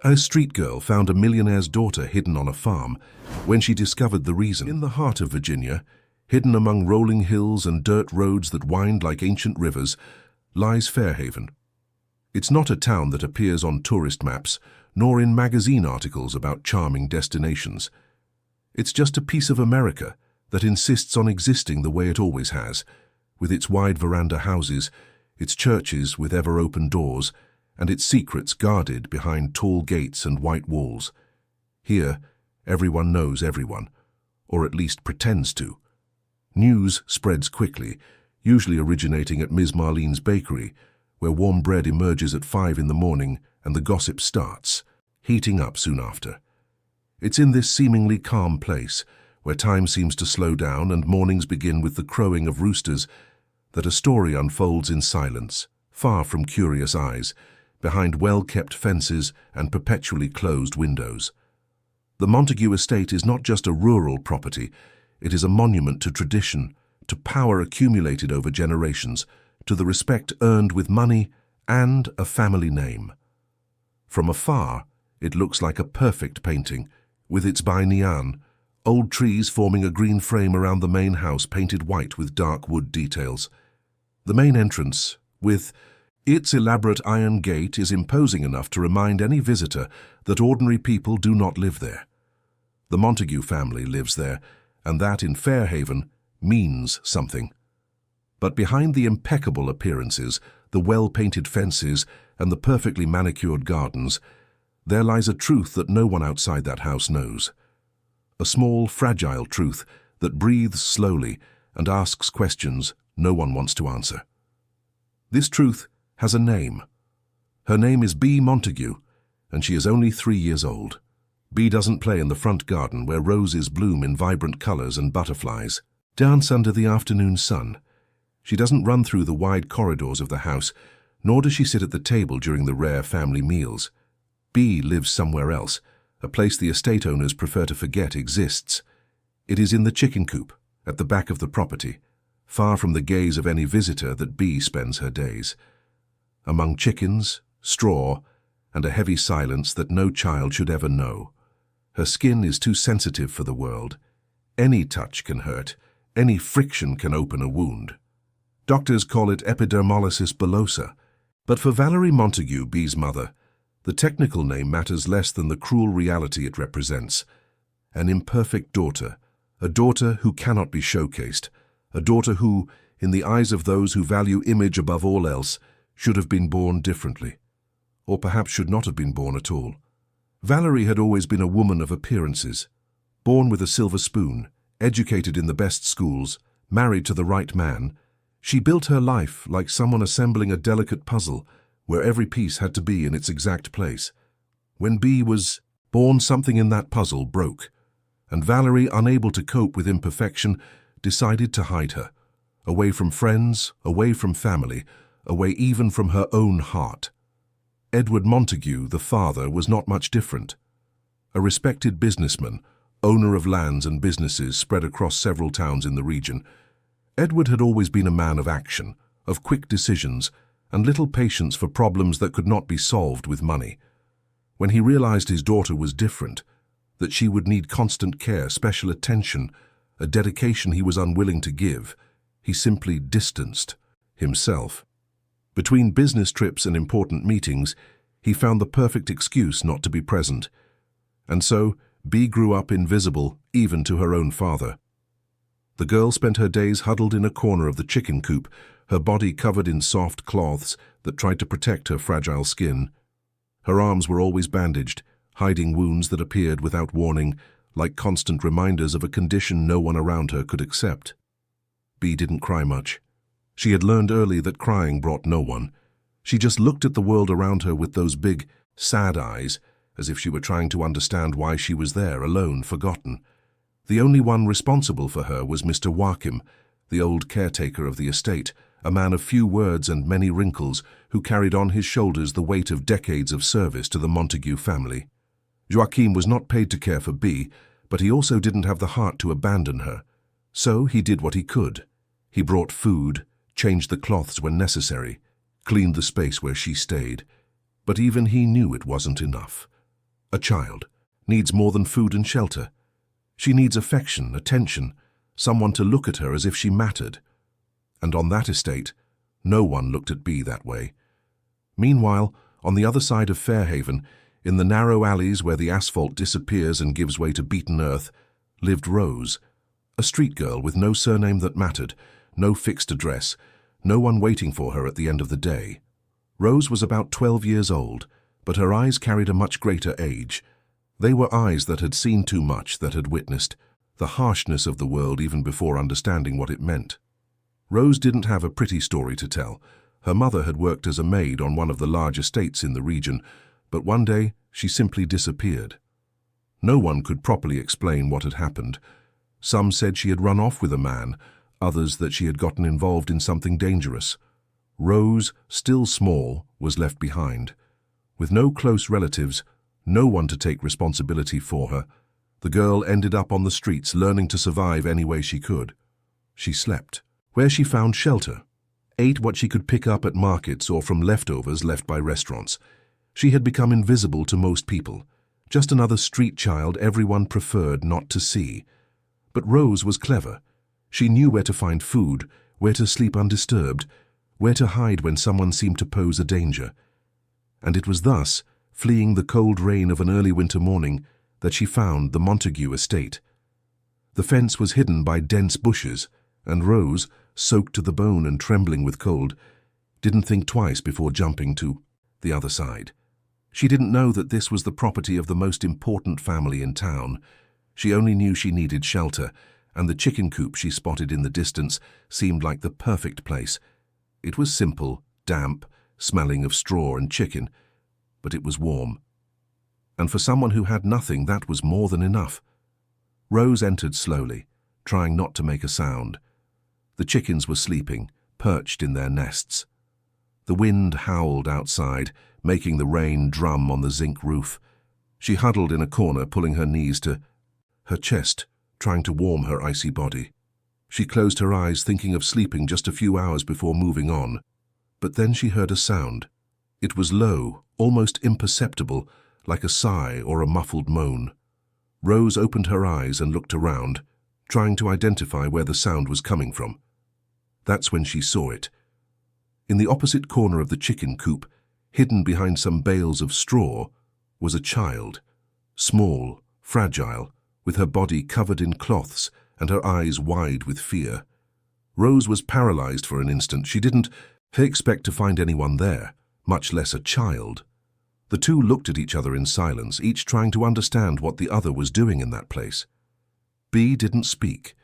A street girl found a millionaire's daughter hidden on a farm when she discovered the reason. In the heart of Virginia, hidden among rolling hills and dirt roads that wind like ancient rivers, lies Fairhaven. It's not a town that appears on tourist maps, nor in magazine articles about charming destinations. It's just a piece of America that insists on existing the way it always has, with its wide veranda houses, its churches with ever-open doors, and its secrets guarded behind tall gates and white walls. Here, everyone knows everyone, or at least pretends to. News spreads quickly, usually originating at Ms. Marlene's bakery, where warm bread emerges at 5 in the morning and the gossip starts, heating up soon after. It's in this seemingly calm place, where time seems to slow down and mornings begin with the crowing of roosters, that a story unfolds in silence, far from curious eyes, behind well-kept fences and perpetually closed windows. The Montague estate is not just a rural property, it is a monument to tradition, to power accumulated over generations, to the respect earned with money and a family name. From afar, it looks like a perfect painting, with its banyan, old trees forming a green frame around the main house painted white with dark wood details. The main entrance, with its elaborate iron gate, is imposing enough to remind any visitor that ordinary people do not live there. The Montague family lives there, and that in Fairhaven means something. But behind the impeccable appearances, the well-painted fences, and the perfectly manicured gardens, there lies a truth that no one outside that house knows. A small, fragile truth that breathes slowly and asks questions no one wants to answer. This truth has a name. Her name is Bee Montague, and she is only 3 years old. Bee doesn't play in the front garden where roses bloom in vibrant colors and butterflies dance under the afternoon sun. She doesn't run through the wide corridors of the house, nor does she sit at the table during the rare family meals. Bee lives somewhere else, a place the estate owners prefer to forget exists. It is in the chicken coop, at the back of the property, far from the gaze of any visitor that Bee spends her days. Among chickens, straw, and a heavy silence that no child should ever know. Her skin is too sensitive for the world. Any touch can hurt, any friction can open a wound. Doctors call it epidermolysis bullosa, but for Valerie Montague, Bee's mother, the technical name matters less than the cruel reality it represents. An imperfect daughter, a daughter who cannot be showcased, a daughter who, in the eyes of those who value image above all else, should have been born differently, or perhaps should not have been born at all. Valerie had always been a woman of appearances, born with a silver spoon, educated in the best schools, married to the right man. She built her life like someone assembling a delicate puzzle where every piece had to be in its exact place. When Bee was born, something in that puzzle broke, and Valerie, unable to cope with imperfection, decided to hide her, away from friends, away from family, away even from her own heart. Edward Montague, the father, was not much different. A respected businessman, owner of lands and businesses spread across several towns in the region, Edward had always been a man of action, of quick decisions, and little patience for problems that could not be solved with money. When he realized his daughter was different, that she would need constant care, special attention, a dedication he was unwilling to give, he simply distanced himself. Between business trips and important meetings, he found the perfect excuse not to be present. And so, Bee grew up invisible even to her own father. The girl spent her days huddled in a corner of the chicken coop, her body covered in soft cloths that tried to protect her fragile skin. Her arms were always bandaged, hiding wounds that appeared without warning, like constant reminders of a condition no one around her could accept. Bee didn't cry much. She had learned early that crying brought no one. She just looked at the world around her with those big, sad eyes, as if she were trying to understand why she was there, alone, forgotten. The only one responsible for her was Mr. Joachim, the old caretaker of the estate, a man of few words and many wrinkles, who carried on his shoulders the weight of decades of service to the Montague family. Joachim was not paid to care for Bee, but he also didn't have the heart to abandon her. So he did what he could. He brought food, changed the cloths when necessary, cleaned the space where she stayed. But even he knew it wasn't enough. A child needs more than food and shelter. She needs affection, attention, someone to look at her as if she mattered. And on that estate, no one looked at Bea that way. Meanwhile, on the other side of Fairhaven, in the narrow alleys where the asphalt disappears and gives way to beaten earth, lived Rose, a street girl with no surname that mattered, no fixed address, no one waiting for her at the end of the day. Rose was about 12 years old, but her eyes carried a much greater age. They were eyes that had seen too much, that had witnessed the harshness of the world even before understanding what it meant. Rose didn't have a pretty story to tell. Her mother had worked as a maid on one of the large estates in the region, but one day she simply disappeared. No one could properly explain what had happened. Some said she had run off with a man, others that she had gotten involved in something dangerous. Rose, still small, was left behind. With no close relatives, no one to take responsibility for her, the girl ended up on the streets learning to survive any way she could. She slept, where she found shelter, ate what she could pick up at markets or from leftovers left by restaurants. She had become invisible to most people, just another street child everyone preferred not to see. But Rose was clever. She knew where to find food, where to sleep undisturbed, where to hide when someone seemed to pose a danger. And it was thus, fleeing the cold rain of an early winter morning, that she found the Montague estate. The fence was hidden by dense bushes, and Rose, soaked to the bone and trembling with cold, didn't think twice before jumping to the other side. She didn't know that this was the property of the most important family in town. She only knew she needed shelter, and the chicken coop she spotted in the distance seemed like the perfect place. It was simple, damp, smelling of straw and chicken, but it was warm. And for someone who had nothing, that was more than enough. Rose entered slowly, trying not to make a sound. The chickens were sleeping, perched in their nests. The wind howled outside, making the rain drum on the zinc roof. She huddled in a corner, pulling her knees to her chest, trying to warm her icy body. She closed her eyes, thinking of sleeping just a few hours before moving on. But then she heard a sound. It was low, almost imperceptible, like a sigh or a muffled moan. Rose opened her eyes and looked around, trying to identify where the sound was coming from. That's when she saw it. In the opposite corner of the chicken coop, hidden behind some bales of straw, was a child, small, fragile, with her body covered in cloths and her eyes wide with fear. Rose was paralyzed for an instant. She didn't expect to find anyone there, much less a child. The two looked at each other in silence, each trying to understand what the other was doing in that place. Bea didn't speak.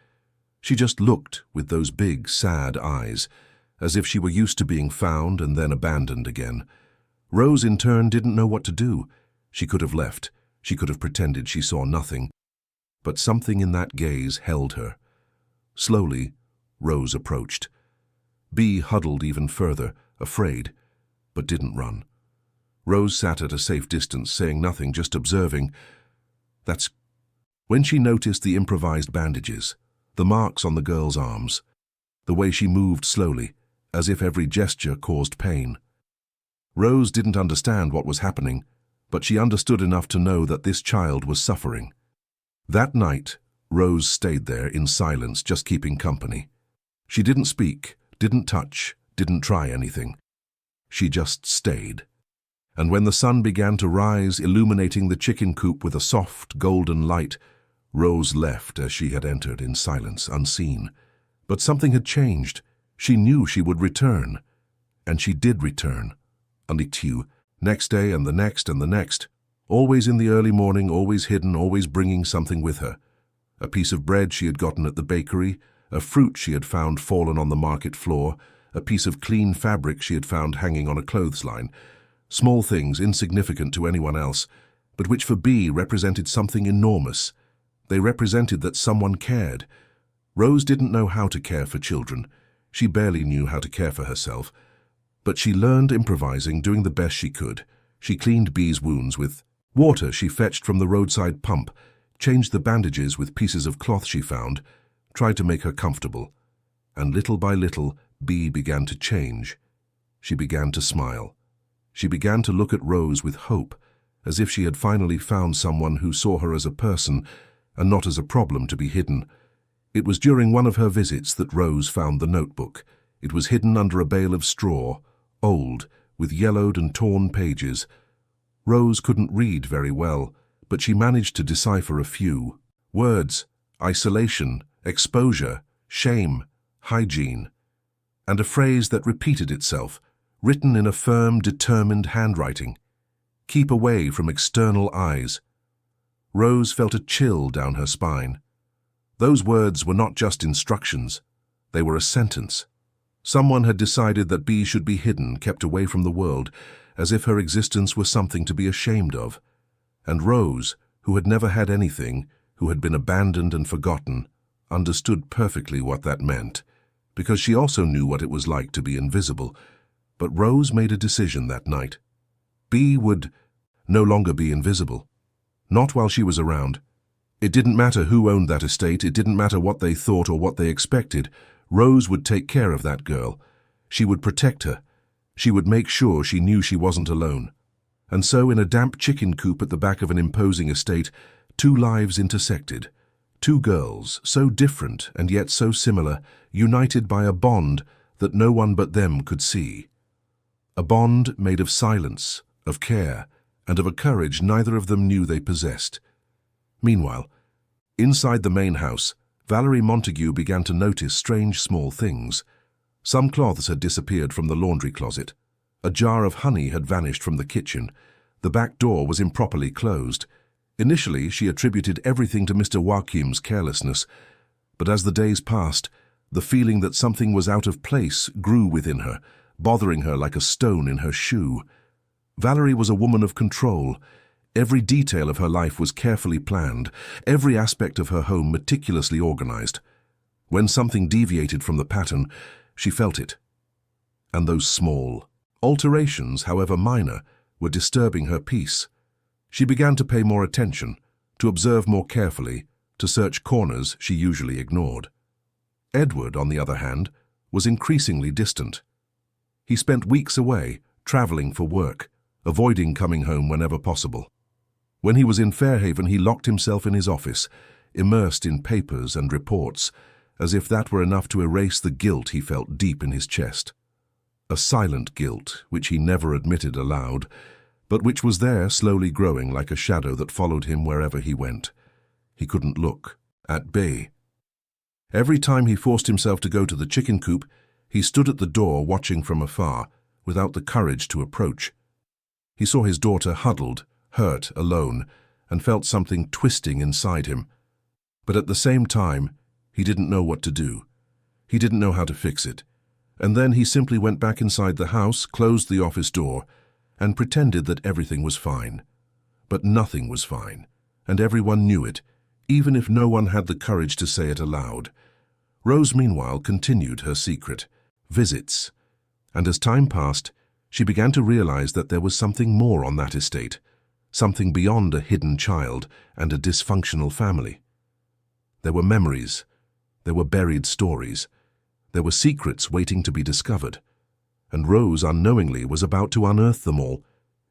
She just looked with those big, sad eyes, as if she were used to being found and then abandoned again. Rose, in turn, didn't know what to do. She could have left. She could have pretended she saw nothing. But something in that gaze held her. Slowly, Rose approached. Bea huddled even further, afraid, but didn't run. Rose sat at a safe distance, saying nothing, just observing. That's when she noticed the improvised bandages, the marks on the girl's arms, the way she moved slowly, as if every gesture caused pain. Rose didn't understand what was happening, but she understood enough to know that this child was suffering. That night, Rose stayed there in silence, just keeping company. She didn't speak, didn't touch, didn't try anything. She just stayed. And when the sun began to rise, illuminating the chicken coop with a soft, golden light, Rose left as she had entered, in silence, unseen. But something had changed. She knew she would return. And she did return. Only two, next day and the next and the next. Always in the early morning, always hidden, always bringing something with her. A piece of bread she had gotten at the bakery, a fruit she had found fallen on the market floor, a piece of clean fabric she had found hanging on a clothesline. Small things, insignificant to anyone else, but which for Bea represented something enormous. They represented that someone cared. Rose didn't know how to care for children. She barely knew how to care for herself. But she learned improvising, doing the best she could. She cleaned Bea's wounds with water she fetched from the roadside pump, changed the bandages with pieces of cloth she found, tried to make her comfortable. And little by little, Bea began to change. She began to smile. She began to look at Rose with hope, as if she had finally found someone who saw her as a person and not as a problem to be hidden. It was during one of her visits that Rose found the notebook. It was hidden under a bale of straw, old, with yellowed and torn pages. Rose couldn't read very well, but she managed to decipher a few words: isolation, exposure, shame, hygiene, and a phrase that repeated itself, written in a firm, determined handwriting: keep away from external eyes. Rose felt a chill down her spine. Those words were not just instructions, they were a sentence. Someone had decided that Bee should be hidden, kept away from the world, as if her existence were something to be ashamed of. And Rose, who had never had anything, who had been abandoned and forgotten, understood perfectly what that meant, because she also knew what it was like to be invisible. But Rose made a decision that night. Bee would no longer be invisible. Not while she was around. It didn't matter who owned that estate, it didn't matter what they thought or what they expected. Rose would take care of that girl. She would protect her. She would make sure she knew she wasn't alone. And so, in a damp chicken coop at the back of an imposing estate, two lives intersected. Two girls, so different and yet so similar, united by a bond that no one but them could see. A bond made of silence, of care, and of a courage neither of them knew they possessed. Meanwhile, inside the main house, Valerie Montague began to notice strange small things. Some cloths had disappeared from the laundry closet. A jar of honey had vanished from the kitchen. The back door was improperly closed. Initially, she attributed everything to Mr. Joachim's carelessness, but as the days passed, the feeling that something was out of place grew within her, bothering her like a stone in her shoe. Valerie was a woman of control. Every detail of her life was carefully planned, every aspect of her home meticulously organized. When something deviated from the pattern, she felt it. And those small alterations, however minor, were disturbing her peace. She began to pay more attention, to observe more carefully, to search corners she usually ignored. Edward, on the other hand, was increasingly distant. He spent weeks away, traveling for work, avoiding coming home whenever possible. When he was in Fairhaven, he locked himself in his office, immersed in papers and reports, as if that were enough to erase the guilt he felt deep in his chest. A silent guilt, which he never admitted aloud, but which was there slowly growing like a shadow that followed him wherever he went. He couldn't look, at bay. Every time he forced himself to go to the chicken coop, he stood at the door watching from afar, without the courage to approach. He saw his daughter huddled, hurt, alone, and felt something twisting inside him. But at the same time, he didn't know what to do. He didn't know how to fix it. And then he simply went back inside the house, closed the office door, and pretended that everything was fine. But nothing was fine, and everyone knew it, even if no one had the courage to say it aloud. Rose, meanwhile, continued her secret visits. And as time passed, she began to realize that there was something more on that estate, something beyond a hidden child and a dysfunctional family. There were memories, there were buried stories, there were secrets waiting to be discovered, and Rose unknowingly was about to unearth them all.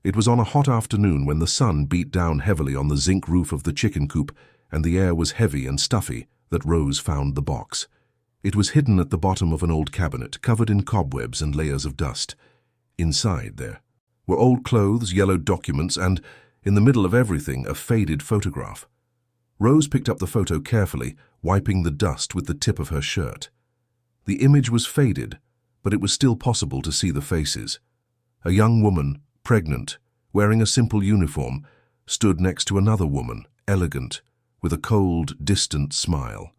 It was on a hot afternoon when the sun beat down heavily on the zinc roof of the chicken coop and the air was heavy and stuffy that Rose found the box. It was hidden at the bottom of an old cabinet, covered in cobwebs and layers of dust. Inside there were old clothes, yellowed documents, and, in the middle of everything, a faded photograph. Rose picked up the photo carefully, wiping the dust with the tip of her shirt. The image was faded, but it was still possible to see the faces. A young woman, pregnant, wearing a simple uniform, stood next to another woman, elegant, with a cold, distant smile.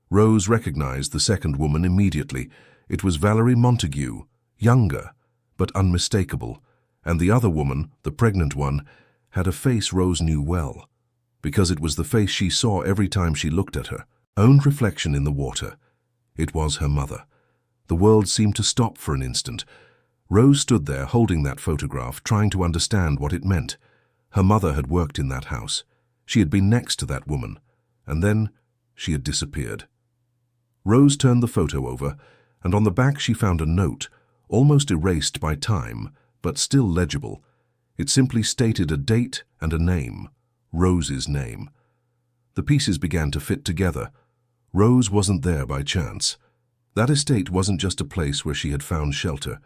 Rose recognized the second woman immediately. It was Valerie Montague, younger, but unmistakable, and the other woman, the pregnant one, had a face Rose knew well, because it was the face she saw every time she looked at her own reflection in the water. It was her mother. The world seemed to stop for an instant. Rose stood there holding that photograph, trying to understand what it meant. Her mother had worked in that house. She had been next to that woman, and then she had disappeared. Rose turned the photo over, and on the back she found a note, almost erased by time, but still legible. It simply stated a date and a name, Rose's name. The pieces began to fit together. Rose wasn't there by chance. That estate wasn't just a place where she had found shelter.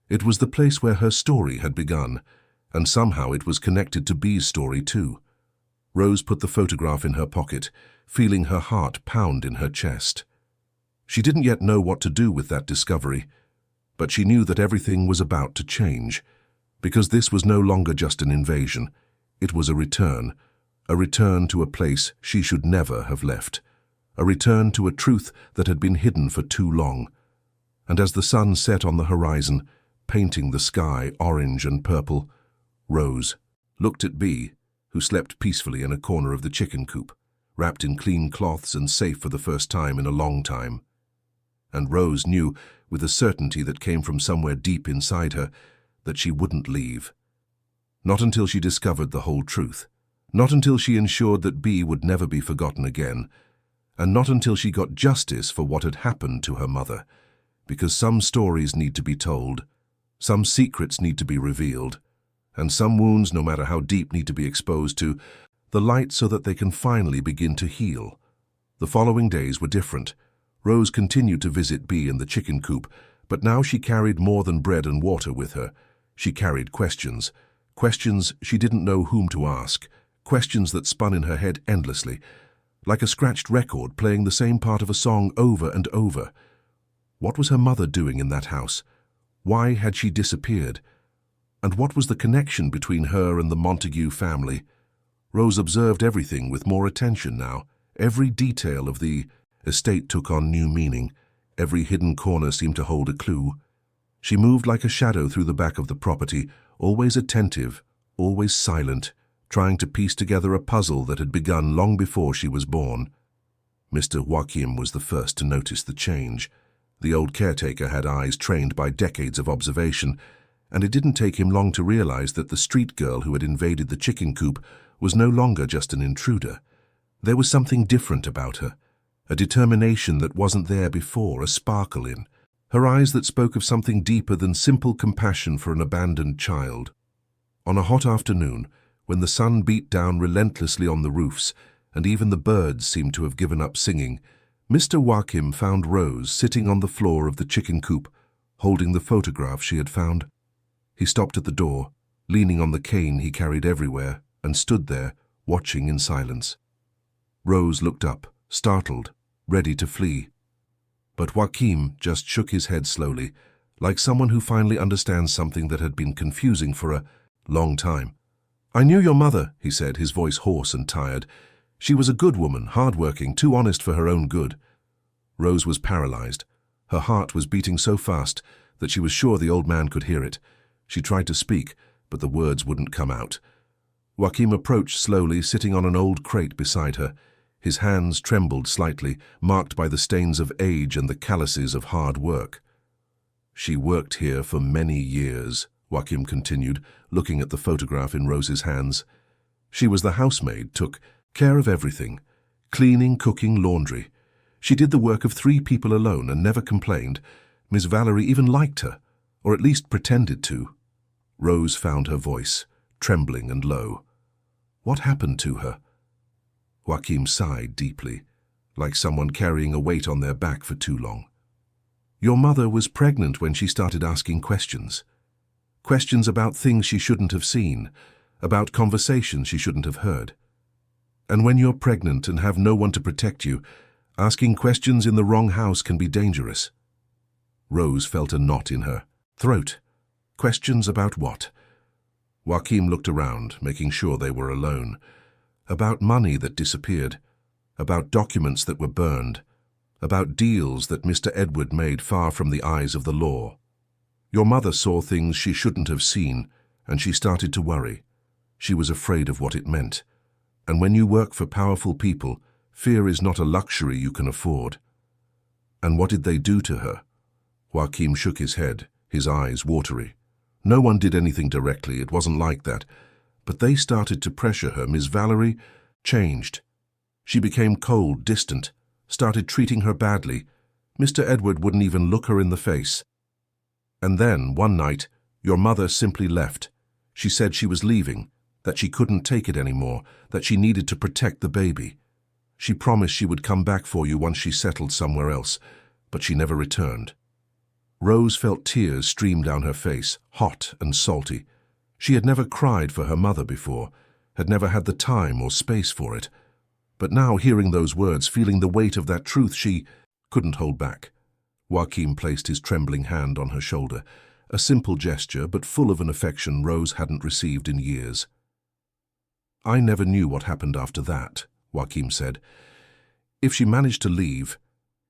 It was the place where her story had begun, and somehow it was connected to Bee's story too. Rose put the photograph in her pocket, feeling her heart pound in her chest. She didn't yet know what to do with that discovery, but she knew that everything was about to change, because this was no longer just an invasion. It was a return to a place she should never have left, a return to a truth that had been hidden for too long. And as the sun set on the horizon, painting the sky orange and purple, Rose looked at Bee, who slept peacefully in a corner of the chicken coop, wrapped in clean cloths and safe for the first time in a long time. And Rose knew, with a certainty that came from somewhere deep inside her, that she wouldn't leave. Not until she discovered the whole truth. Not until she ensured that Bee would never be forgotten again. And not until she got justice for what had happened to her mother. Because some stories need to be told, some secrets need to be revealed, and some wounds, no matter how deep, need to be exposed to the light so that they can finally begin to heal. The following days were different. Rose continued to visit Bee in the chicken coop, but now she carried more than bread and water with her. She carried questions. Questions she didn't know whom to ask. Questions that spun in her head endlessly, like a scratched record playing the same part of a song over and over. What was her mother doing in that house? Why had she disappeared? And what was the connection between her and the Montague family? Rose observed everything with more attention now. Every detail of the estate took on new meaning. Every hidden corner seemed to hold a clue. She moved like a shadow through the back of the property, always attentive, always silent, trying to piece together a puzzle that had begun long before she was born. Mr. Joachim was the first to notice the change. The old caretaker had eyes trained by decades of observation, and it didn't take him long to realize that the street girl who had invaded the chicken coop was no longer just an intruder. There was something different about her, a determination that wasn't there before, a sparkle in her eyes that spoke of something deeper than simple compassion for an abandoned child. On a hot afternoon, when the sun beat down relentlessly on the roofs, and even the birds seemed to have given up singing, Mr. Joachim found Rose sitting on the floor of the chicken coop, holding the photograph she had found. He stopped at the door, leaning on the cane he carried everywhere, and stood there, watching in silence. Rose looked up, startled, ready to flee. But Joachim just shook his head slowly, like someone who finally understands something that had been confusing for a long time. "I knew your mother," he said, his voice hoarse and tired. "She was a good woman, hard-working, too honest for her own good." Rose was paralyzed. Her heart was beating so fast that she was sure the old man could hear it. She tried to speak, but the words wouldn't come out. Joachim approached slowly, sitting on an old crate beside her. His hands trembled slightly, marked by the stains of age and the calluses of hard work. "She worked here for many years," Joachim continued, looking at the photograph in Rose's hands. "She was the housemaid, took care of everything, cleaning, cooking, laundry. She did the work of 3 people alone and never complained. Miss Valerie even liked her, or at least pretended to." Rose found her voice, trembling and low. What happened to her? Joachim sighed deeply, like someone carrying a weight on their back for too long. "Your mother was pregnant when she started asking questions. Questions about things she shouldn't have seen, about conversations she shouldn't have heard. And when you're pregnant and have no one to protect you, asking questions in the wrong house can be dangerous." Rose felt a knot in her throat. Questions about what? Joachim looked around, making sure they were alone. About money that disappeared, about documents that were burned, about deals that Mr. Edward made far from the eyes of the law. "Your mother saw things she shouldn't have seen, and she started to worry. She was afraid of what it meant. And when you work for powerful people, fear is not a luxury you can afford." "And what did they do to her?" Joachim shook his head, his eyes watery. "No one did anything directly, it wasn't like that. But they started to pressure her. Miss Valerie changed. She became cold, distant, started treating her badly. Mr. Edward wouldn't even look her in the face. And then, one night, your mother simply left. She said she was leaving, that she couldn't take it anymore, that she needed to protect the baby. She promised she would come back for you once she settled somewhere else, but she never returned. Rose felt tears stream down her face, hot and salty. She had never cried for her mother before, had never had the time or space for it. But now, hearing those words, feeling the weight of that truth, she couldn't hold back. Joachim placed his trembling hand on her shoulder, a simple gesture, but full of an affection Rose hadn't received in years. "I never knew what happened after that," Joachim said. "If she managed to leave,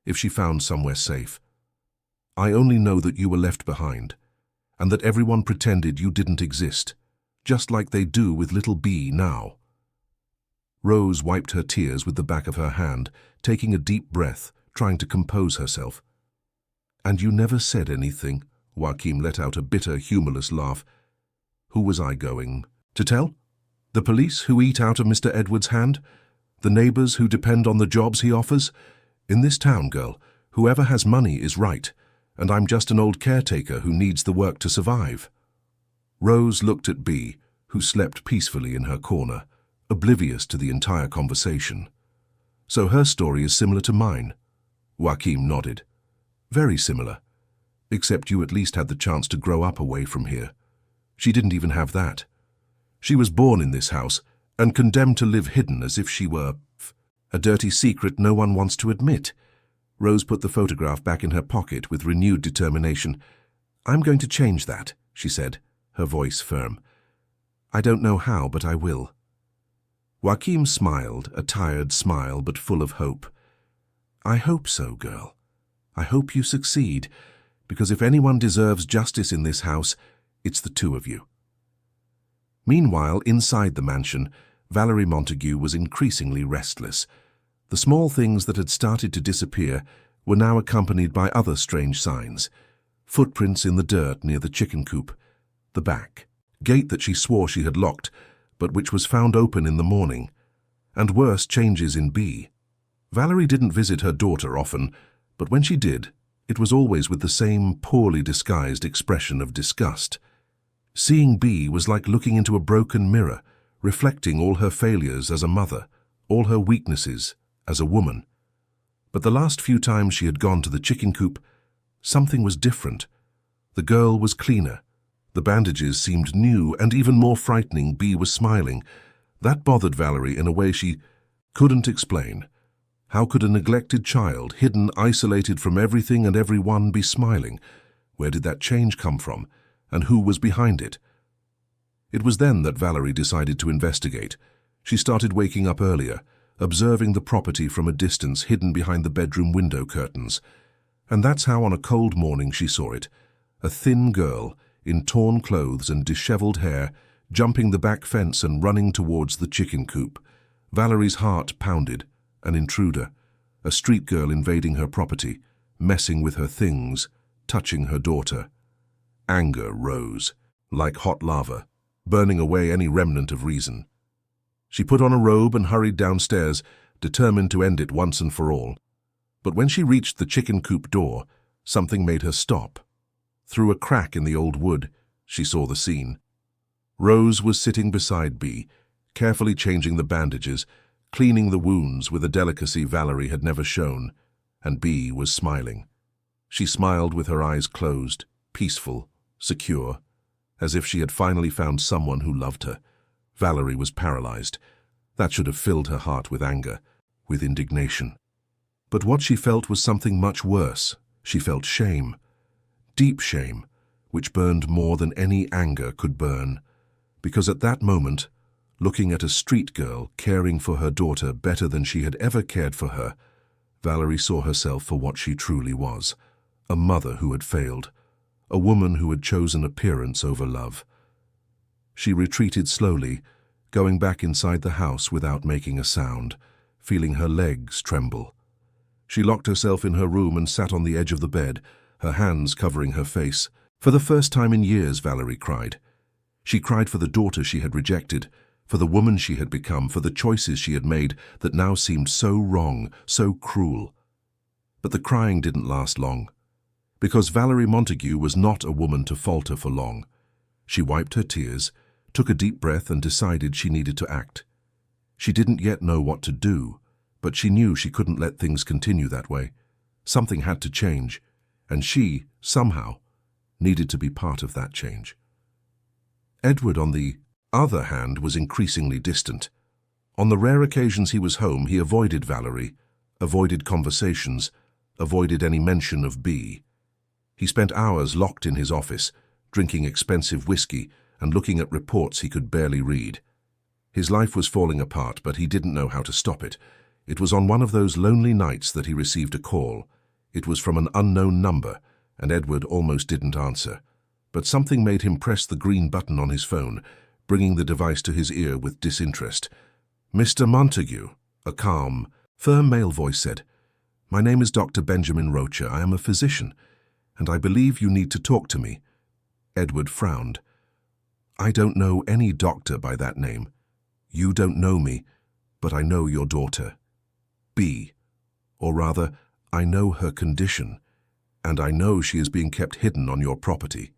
if she found somewhere safe. I only know that you were left behind, and that everyone pretended you didn't exist, just like they do with little B now." Rose wiped her tears with the back of her hand, taking a deep breath, trying to compose herself. "And you never said anything?" Joachim let out a bitter, humorless laugh. "Who was I going to tell? The police who eat out of Mr. Edwards' hand? The neighbors who depend on the jobs he offers? In this town, girl, whoever has money is right, and I'm just an old caretaker who needs the work to survive." Rose looked at B, who slept peacefully in her corner, oblivious to the entire conversation. "So her story is similar to mine?" Joachim nodded. "Very similar. Except you at least had the chance to grow up away from here. She didn't even have that. She was born in this house and condemned to live hidden as if she were a dirty secret no one wants to admit." Rose put the photograph back in her pocket with renewed determination. "I'm going to change that," she said, her voice firm. "I don't know how, but I will." Joachim smiled, a tired smile but full of hope. "I hope so, girl. I hope you succeed, because if anyone deserves justice in this house, it's the two of you." Meanwhile, inside the mansion, Valerie Montague was increasingly restless. The small things that had started to disappear were now accompanied by other strange signs. Footprints in the dirt near the chicken coop, the back gate that she swore she had locked, but which was found open in the morning, and worse, changes in B. Valerie didn't visit her daughter often, but when she did, it was always with the same poorly disguised expression of disgust. Seeing B was like looking into a broken mirror, reflecting all her failures as a mother, all her weaknesses as a woman. But the last few times she had gone to the chicken coop, something was different. The girl was cleaner. The bandages seemed new and even more frightening. B was smiling. That bothered Valerie in a way she couldn't explain. How could a neglected child, hidden, isolated from everything and everyone, be smiling? Where did that change come from, and who was behind it? It was then that Valerie decided to investigate. She started waking up earlier, observing the property from a distance hidden behind the bedroom window curtains. And that's how on a cold morning she saw it. A thin girl, in torn clothes and disheveled hair, jumping the back fence and running towards the chicken coop. Valerie's heart pounded. An intruder, a street girl invading her property, messing with her things, touching her daughter. Anger rose, like hot lava, burning away any remnant of reason. She put on a robe and hurried downstairs, determined to end it once and for all. But when she reached the chicken coop door, something made her stop. Through a crack in the old wood, she saw the scene. Rose was sitting beside B, carefully changing the bandages, cleaning the wounds with a delicacy Valerie had never shown, and B was smiling. She smiled with her eyes closed, peaceful, secure, as if she had finally found someone who loved her. Valerie was paralyzed. That should have filled her heart with anger, with indignation. But what she felt was something much worse. She felt shame, deep shame, which burned more than any anger could burn, because at that moment, looking at a street girl caring for her daughter better than she had ever cared for her, Valerie saw herself for what she truly was, a mother who had failed, a woman who had chosen appearance over love. She retreated slowly, going back inside the house without making a sound, feeling her legs tremble. She locked herself in her room and sat on the edge of the bed, her hands covering her face. For the first time in years, Valerie cried. She cried for the daughter she had rejected, for the woman she had become, for the choices she had made that now seemed so wrong, so cruel. But the crying didn't last long, because Valerie Montague was not a woman to falter for long. She wiped her tears, took a deep breath and decided she needed to act. She didn't yet know what to do, but she knew she couldn't let things continue that way. Something had to change, and she, somehow, needed to be part of that change. Edward, on the other hand, was increasingly distant. On the rare occasions he was home, he avoided Valerie, avoided conversations, avoided any mention of B. He spent hours locked in his office, drinking expensive whiskey and looking at reports he could barely read. His life was falling apart, but he didn't know how to stop it. It was on one of those lonely nights that he received a call. It was from an unknown number, and Edward almost didn't answer. But something made him press the green button on his phone, bringing the device to his ear with disinterest. "Mr. Montague," a calm, firm male voice said. "My name is Dr. Benjamin Rocher. I am a physician, and I believe you need to talk to me." Edward frowned. "I don't know any doctor by that name. You don't know me, but I know your daughter, B. Or rather, I know her condition, and I know she is being kept hidden on your property."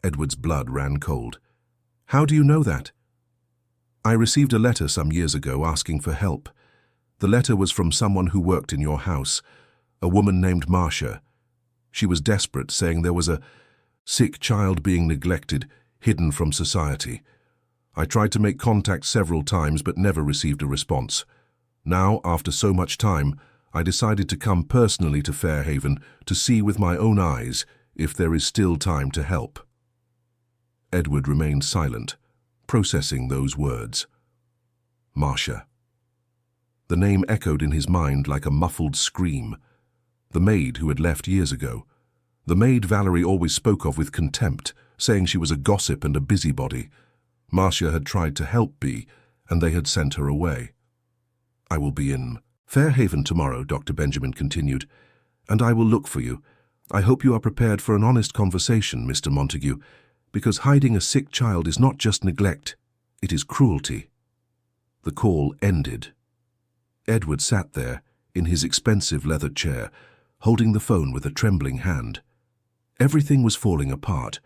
Edward's blood ran cold. "How do you know that?" "I received a letter some years ago asking for help. The letter was from someone who worked in your house, a woman named Marcia. She was desperate, saying there was a sick child being neglected, hidden from society. I tried to make contact several times but never received a response. Now, after so much time, I decided to come personally to Fairhaven to see with my own eyes if there is still time to help." Edward remained silent, processing those words. Marcia. The name echoed in his mind like a muffled scream. The maid who had left years ago. The maid Valerie always spoke of with contempt, saying she was a gossip and a busybody. Marcia had tried to help B, and they had sent her away. "I will be in Fairhaven tomorrow," Dr. Benjamin continued, "and I will look for you. I hope you are prepared for an honest conversation, Mr. Montague, because hiding a sick child is not just neglect, it is cruelty." The call ended. Edward sat there, in his expensive leather chair, holding the phone with a trembling hand. Everything was falling apart.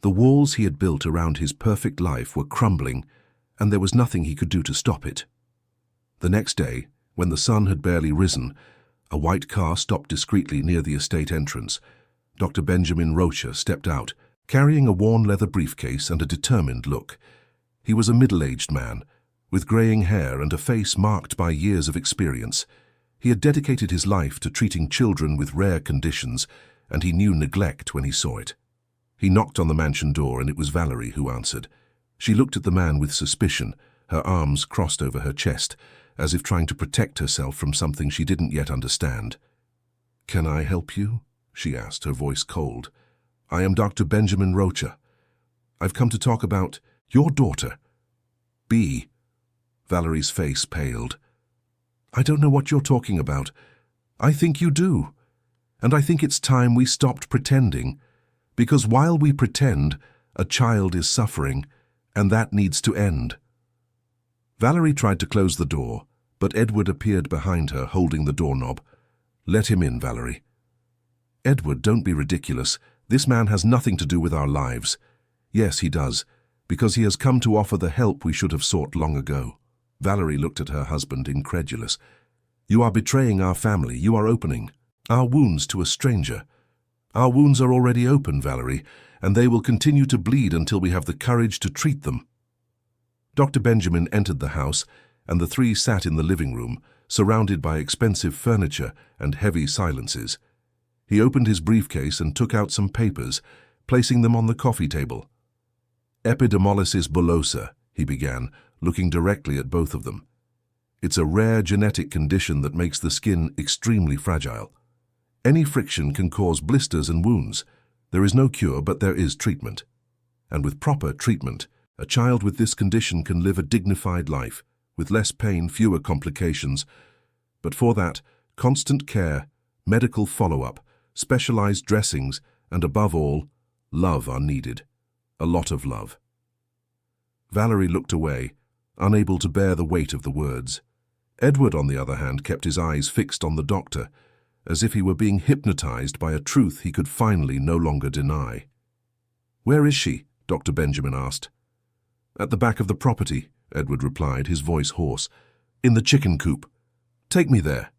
The walls he had built around his perfect life were crumbling, and there was nothing he could do to stop it. The next day, when the sun had barely risen, a white car stopped discreetly near the estate entrance. Dr. Benjamin Rocher stepped out, carrying a worn leather briefcase and a determined look. He was a middle-aged man, with greying hair and a face marked by years of experience. He had dedicated his life to treating children with rare conditions, and he knew neglect when he saw it. He knocked on the mansion door, and it was Valerie who answered. She looked at the man with suspicion, her arms crossed over her chest, as if trying to protect herself from something she didn't yet understand. "Can I help you?" she asked, her voice cold. "I am Dr. Benjamin Rocher. I've come to talk about your daughter, B." Valerie's face paled. "I don't know what you're talking about. I think you do. And I think it's time we stopped pretending. Because while we pretend, a child is suffering, and that needs to end." Valerie tried to close the door, but Edward appeared behind her, holding the doorknob. "Let him in, Valerie." "Edward, don't be ridiculous. This man has nothing to do with our lives." "Yes, he does, because he has come to offer the help we should have sought long ago." Valerie looked at her husband, incredulous. "You are betraying our family. You are opening our wounds to a stranger." "Our wounds are already open, Valerie, and they will continue to bleed until we have the courage to treat them." Dr. Benjamin entered the house, and the three sat in the living room, surrounded by expensive furniture and heavy silences. He opened his briefcase and took out some papers, placing them on the coffee table. "Epidermolysis bullosa," he began, looking directly at both of them. "It's a rare genetic condition that makes the skin extremely fragile. Any friction can cause blisters and wounds. There is no cure, but there is treatment. And with proper treatment, a child with this condition can live a dignified life, with less pain, fewer complications. But for that, constant care, medical follow-up, specialized dressings, and above all, love are needed. A lot of love." Valerie looked away, unable to bear the weight of the words. Edward, on the other hand, kept his eyes fixed on the doctor, as if he were being hypnotized by a truth he could finally no longer deny. "Where is she?" Dr. Benjamin asked. "At the back of the property," Edward replied, his voice hoarse. "In the chicken coop. Take me there."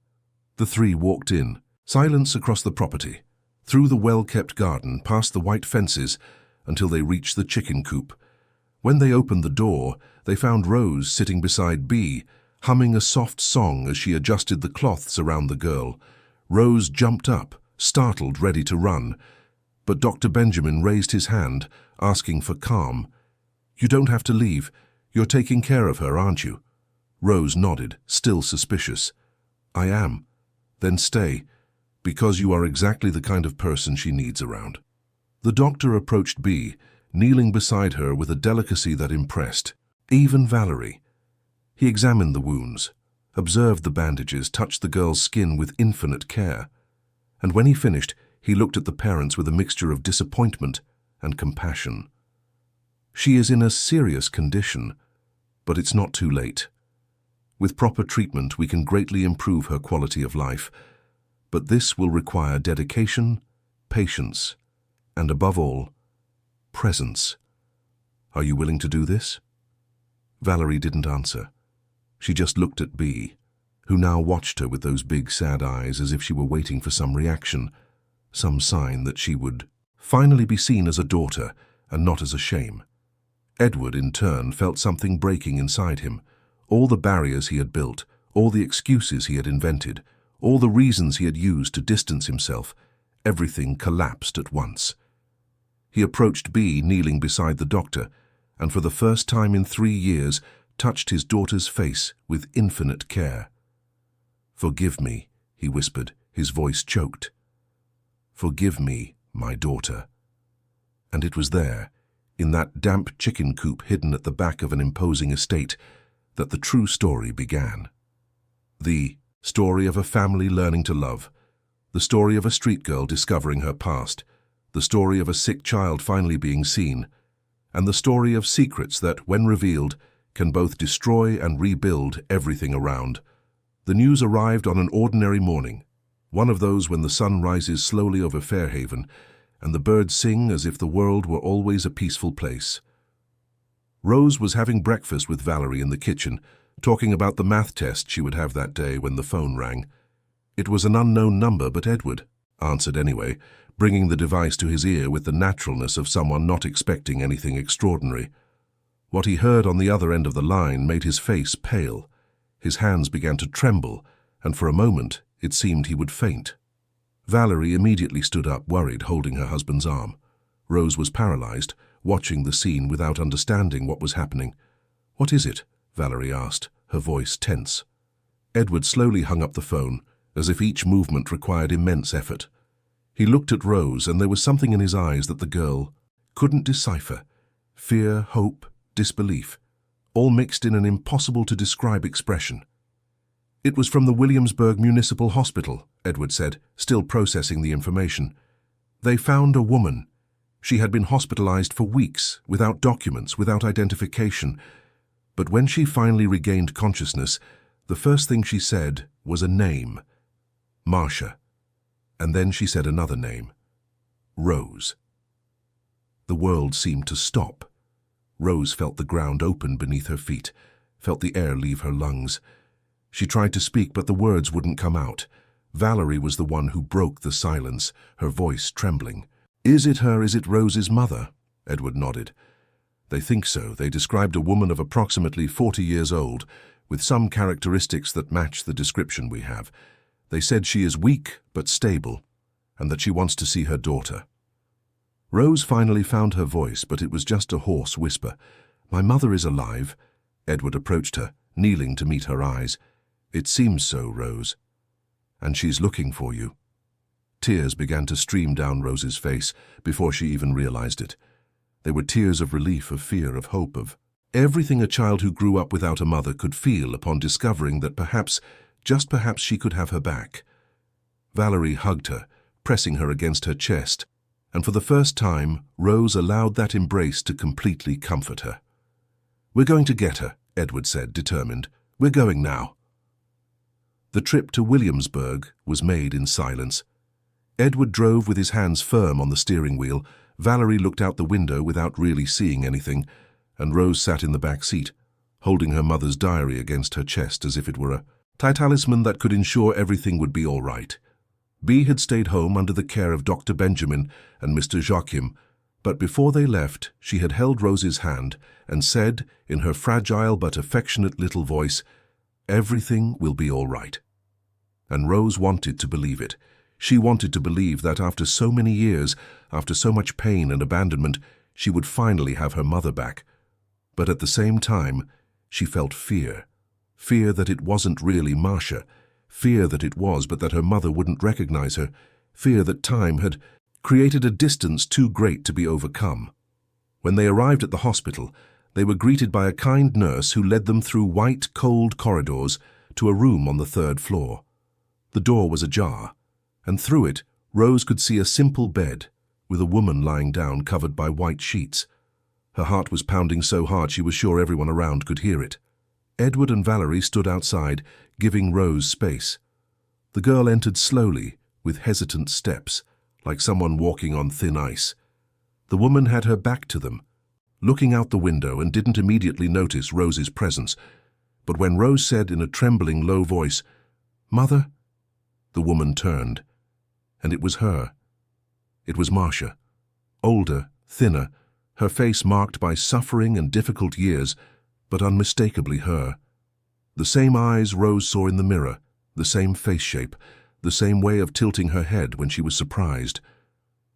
The three walked in, silence across the property, through the well-kept garden, past the white fences, until they reached the chicken coop. When they opened the door, they found Rose sitting beside Bee, humming a soft song as she adjusted the cloths around the girl. Rose jumped up, startled, ready to run. But Dr. Benjamin raised his hand, asking for calm. "You don't have to leave. You're taking care of her, aren't you?" Rose nodded, still suspicious. "I am." "Then stay, because you are exactly the kind of person she needs around." The doctor approached Bee, kneeling beside her with a delicacy that impressed even Valerie. He examined the wounds, observed the bandages, touched the girl's skin with infinite care. And when he finished, he looked at the parents with a mixture of disappointment and compassion. "She is in a serious condition, but it's not too late. With proper treatment, we can greatly improve her quality of life, but this will require dedication, patience, and above all, presence. Are you willing to do this?" Valerie didn't answer. She just looked at Bee, who now watched her with those big, sad eyes as if she were waiting for some reaction, some sign that she would finally be seen as a daughter and not as a shame. Edward, in turn, felt something breaking inside him. All the barriers he had built, all the excuses he had invented, all the reasons he had used to distance himself, everything collapsed at once. He approached Bee, kneeling beside the doctor, and for the first time in 3 years, touched his daughter's face with infinite care. "Forgive me," he whispered, his voice choked. "Forgive me, my daughter." And it was there, in that damp chicken coop hidden at the back of an imposing estate, that the true story began. The story of a family learning to love, the story of a street girl discovering her past, the story of a sick child finally being seen, and the story of secrets that, when revealed, can both destroy and rebuild everything around. The news arrived on an ordinary morning, one of those when the sun rises slowly over Fairhaven, and the birds sing as if the world were always a peaceful place. Rose was having breakfast with Valerie in the kitchen, talking about the math test she would have that day when the phone rang. It was an unknown number, but Edward answered anyway, bringing the device to his ear with the naturalness of someone not expecting anything extraordinary. What he heard on the other end of the line made his face pale. His hands began to tremble, and for a moment it seemed he would faint. Valerie immediately stood up, worried, holding her husband's arm. Rose was paralyzed, watching the scene without understanding what was happening. "What is it?" Valerie asked, her voice tense. Edward slowly hung up the phone, as if each movement required immense effort. He looked at Rose, and there was something in his eyes that the girl couldn't decipher. Fear, hope, disbelief, all mixed in an impossible-to-describe expression. "It was from the Williamsburg Municipal Hospital," Edward said, still processing the information. "They found a woman. She had been hospitalized for weeks, without documents, without identification. But when she finally regained consciousness, the first thing she said was a name. Marcia. And then she said another name. Rose." The world seemed to stop. Rose felt the ground open beneath her feet, felt the air leave her lungs. She tried to speak, but the words wouldn't come out. Valerie was the one who broke the silence, her voice trembling. "Is it her? Is it Rose's mother?" Edward nodded. "They think so. They described a woman of approximately 40 years old, with some characteristics that match the description we have. They said she is weak but stable, and that she wants to see her daughter." Rose finally found her voice, but it was just a hoarse whisper. "My mother is alive." Edward approached her, kneeling to meet her eyes. "It seems so, Rose. And she's looking for you." Tears began to stream down Rose's face before she even realized it. They were tears of relief, of fear, of hope, of everything a child who grew up without a mother could feel upon discovering that perhaps, just perhaps, she could have her back. Valerie hugged her, pressing her against her chest, and for the first time, Rose allowed that embrace to completely comfort her. "We're going to get her," Edward said, determined. "We're going now." The trip to Williamsburg was made in silence. Edward drove with his hands firm on the steering wheel. Valerie looked out the window without really seeing anything, and Rose sat in the back seat, holding her mother's diary against her chest as if it were a talisman that could ensure everything would be all right. Bee had stayed home under the care of Dr. Benjamin and Mr. Joachim, but before they left, she had held Rose's hand and said, in her fragile but affectionate little voice, "Everything will be all right." And Rose wanted to believe it. She wanted to believe that after so many years, after so much pain and abandonment, she would finally have her mother back. But at the same time, she felt fear. Fear that it wasn't really Marcia. Fear that it was, but that her mother wouldn't recognize her. Fear that time had created a distance too great to be overcome. When they arrived at the hospital, they were greeted by a kind nurse who led them through white, cold corridors to a room on the 3rd floor. The door was ajar, and through it, Rose could see a simple bed with a woman lying down covered by white sheets. Her heart was pounding so hard she was sure everyone around could hear it. Edward and Valerie stood outside, giving Rose space. The girl entered slowly, with hesitant steps, like someone walking on thin ice. The woman had her back to them, looking out the window, and didn't immediately notice Rose's presence. But when Rose said in a trembling, low voice, "Mother," the woman turned, and it was her. It was Marcia. Older, thinner, her face marked by suffering and difficult years, but unmistakably her. The same eyes Rose saw in the mirror, the same face shape, the same way of tilting her head when she was surprised.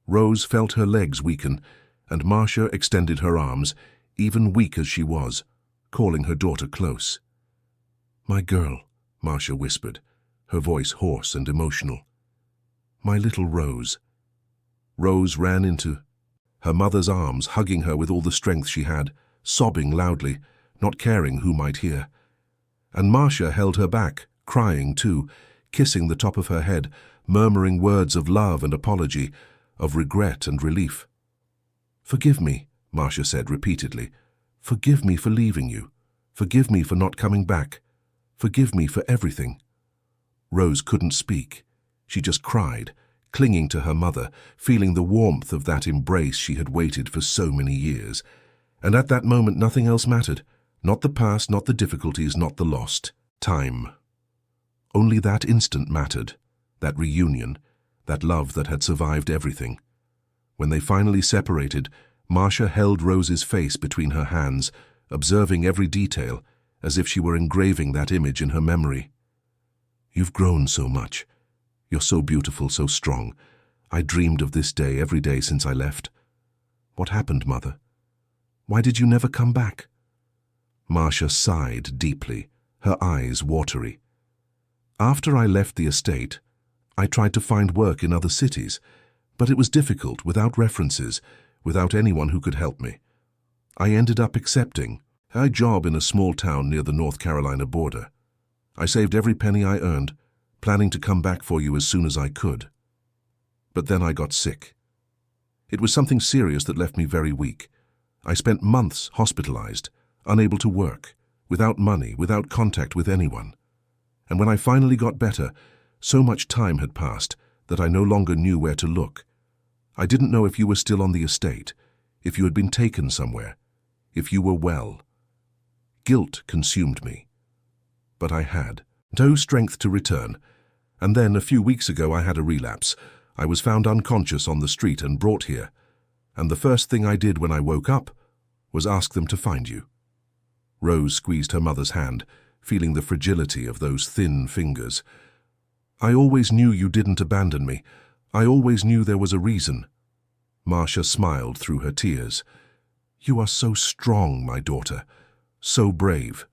Rose felt her legs weaken, and Marcia extended her arms, even weak as she was, calling her daughter close. "My girl," Marcia whispered, her voice hoarse and emotional. "My little Rose." Rose ran into her mother's arms, hugging her with all the strength she had, sobbing loudly, not caring who might hear. And Marcia held her back, crying too, kissing the top of her head, murmuring words of love and apology, of regret and relief. "Forgive me," Marcia said repeatedly. "Forgive me for leaving you. Forgive me for not coming back. Forgive me for everything." Rose couldn't speak. She just cried, clinging to her mother, feeling the warmth of that embrace she had waited for so many years. And at that moment nothing else mattered. Not the past, not the difficulties, not the lost time. Only that instant mattered, that reunion, that love that had survived everything. When they finally separated, Marcia held Rose's face between her hands, observing every detail, as if she were engraving that image in her memory. "You've grown so much. You're so beautiful, so strong. I dreamed of this day every day since I left. What happened, Mother? Why did you never come back?" Marcia sighed deeply, her eyes watery. "After I left the estate, I tried to find work in other cities, but it was difficult without references, without anyone who could help me. I ended up accepting a job in a small town near the North Carolina border. I saved every penny I earned, planning to come back for you as soon as I could. But then I got sick. It was something serious that left me very weak. I spent months hospitalized, unable to work, without money, without contact with anyone. And when I finally got better, so much time had passed that I no longer knew where to look. I didn't know if you were still on the estate, if you had been taken somewhere, if you were well. Guilt consumed me. But I had no strength to return, and then a few weeks ago I had a relapse. I was found unconscious on the street and brought here, and the first thing I did when I woke up was ask them to find you." Rose squeezed her mother's hand, feeling the fragility of those thin fingers. "I always knew you didn't abandon me. I always knew there was a reason." Marcia smiled through her tears. "You are so strong, my daughter, so brave.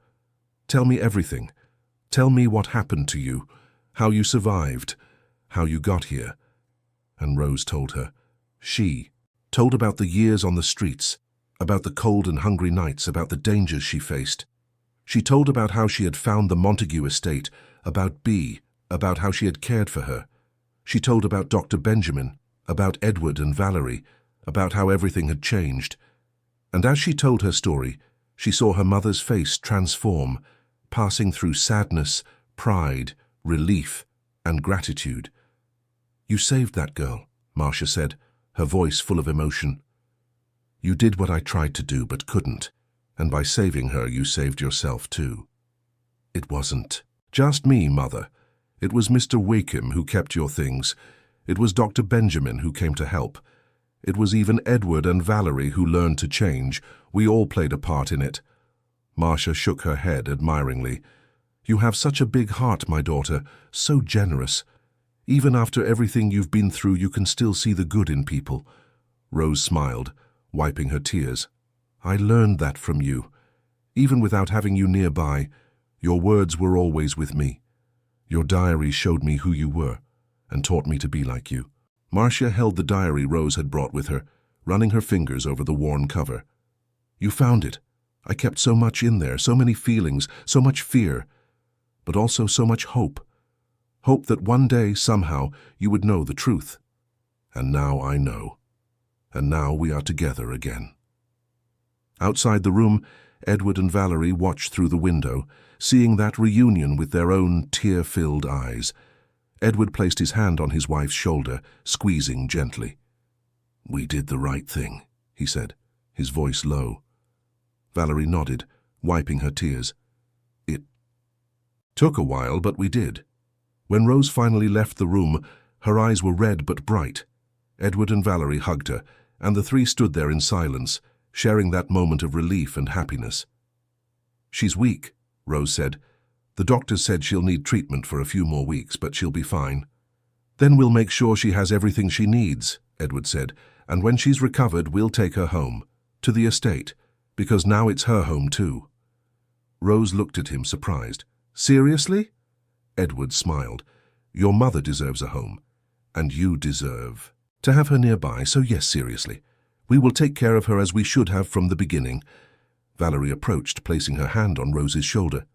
Tell me everything. Tell me what happened to you, how you survived, how you got here." And Rose told her. She told about the years on the streets, about the cold and hungry nights, about the dangers she faced. She told about how she had found the Montague estate, about Bee, about how she had cared for her. She told about Dr. Benjamin, about Edward and Valerie, about how everything had changed. And as she told her story, she saw her mother's face transform, passing through sadness, pride, relief, and gratitude. "You saved that girl," Marcia said, her voice full of emotion. "You did what I tried to do but couldn't. And by saving her, you saved yourself too. It wasn't just me, Mother. It was Mr. Wakem who kept your things. It was Dr. Benjamin who came to help. It was even Edward and Valerie who learned to change. We all played a part in it. Marcia shook her head admiringly. You have such a big heart, my daughter, so generous. Even after everything you've been through, you can still see the good in people. Rose smiled, wiping her tears. I learned that from you. Even without having you nearby, your words were always with me. Your diary showed me who you were and taught me to be like you. Marcia held the diary Rose had brought with her, running her fingers over the worn cover. You found it. I kept so much in there, so many feelings, so much fear, but also so much hope. Hope that one day, somehow, you would know the truth. And now I know. And now we are together again. Outside the room, Edward and Valerie watched through the window, seeing that reunion with their own tear-filled eyes. Edward placed his hand on his wife's shoulder, squeezing gently. We did the right thing, he said, his voice low. Valerie nodded, wiping her tears. It took a while, but we did. When Rose finally left the room, her eyes were red but bright. Edward and Valerie hugged her, and the three stood there in silence, sharing that moment of relief and happiness. She's weak, Rose said. The doctors said she'll need treatment for a few more weeks, but she'll be fine. Then we'll make sure she has everything she needs, Edward said, and when she's recovered, we'll take her home, to the estate, because now it's her home too. Rose looked at him, surprised. Seriously? Edward smiled. Your mother deserves a home, and you deserve to have her nearby, so yes, seriously. We will take care of her as we should have from the beginning. Valerie approached, placing her hand on Rose's shoulder.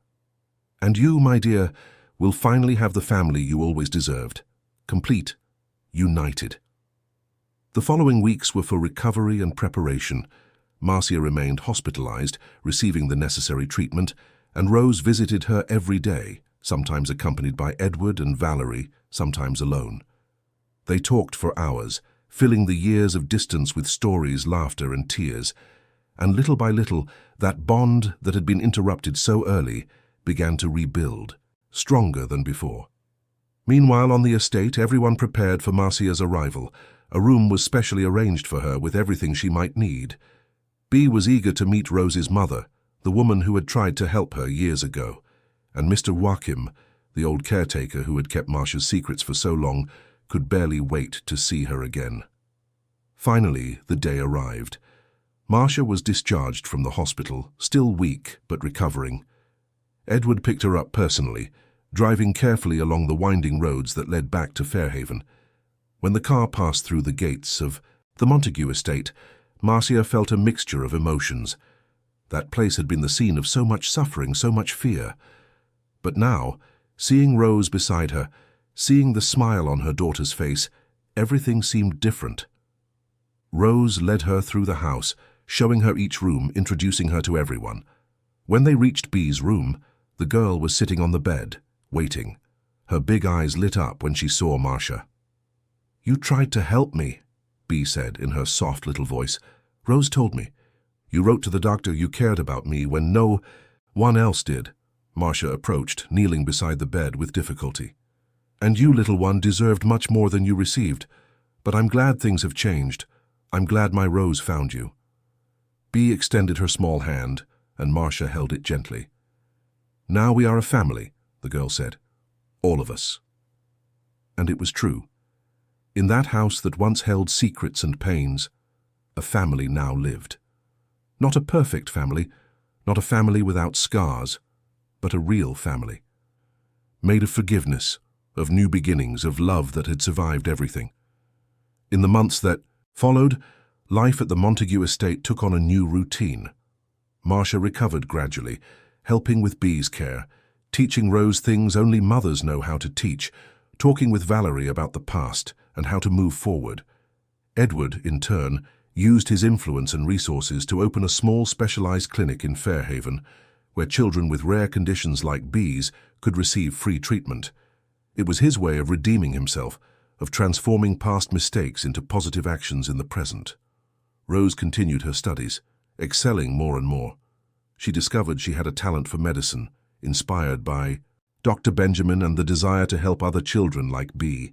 And you, my dear, will finally have the family you always deserved. Complete. United. The following weeks were for recovery and preparation. Marcia remained hospitalized, receiving the necessary treatment, and Rose visited her every day, sometimes accompanied by Edward and Valerie, sometimes alone. They talked for hours, filling the years of distance with stories, laughter, and tears, and little by little, that bond that had been interrupted so early began to rebuild, stronger than before. Meanwhile, on the estate, everyone prepared for Marcia's arrival. A room was specially arranged for her with everything she might need. Bea was eager to meet Rose's mother, the woman who had tried to help her years ago, and Mr. Wakem, the old caretaker who had kept Marcia's secrets for so long, could barely wait to see her again. Finally, the day arrived. Marcia was discharged from the hospital, still weak but recovering. Edward picked her up personally, driving carefully along the winding roads that led back to Fairhaven. When the car passed through the gates of the Montague estate, Marcia felt a mixture of emotions. That place had been the scene of so much suffering, so much fear. But now, seeing Rose beside her, seeing the smile on her daughter's face, everything seemed different. Rose led her through the house, showing her each room, introducing her to everyone. When they reached Bea's room, the girl was sitting on the bed, waiting. Her big eyes lit up when she saw Marcia. You tried to help me, Bea said in her soft little voice. Rose told me. You wrote to the doctor you cared about me when no one else did. Marcia approached, kneeling beside the bed with difficulty. And you, little one, deserved much more than you received. But I'm glad things have changed. I'm glad my Rose found you. Bea extended her small hand, and Marcia held it gently. Now we are a family, the girl said. All of us. And it was true. In that house that once held secrets and pains, a family now lived. Not a perfect family, not a family without scars, but a real family. Made of forgiveness, of new beginnings, of love that had survived everything. In the months that followed, life at the Montague estate took on a new routine. Marcia recovered gradually, helping with Bea's care, teaching Rose things only mothers know how to teach, talking with Valerie about the past and how to move forward. Edward, in turn, used his influence and resources to open a small specialized clinic in Fairhaven, where children with rare conditions like Bea's could receive free treatment. It was his way of redeeming himself, of transforming past mistakes into positive actions in the present. Rose continued her studies, excelling more and more. She discovered she had a talent for medicine, inspired by Dr. Benjamin and the desire to help other children like Bee,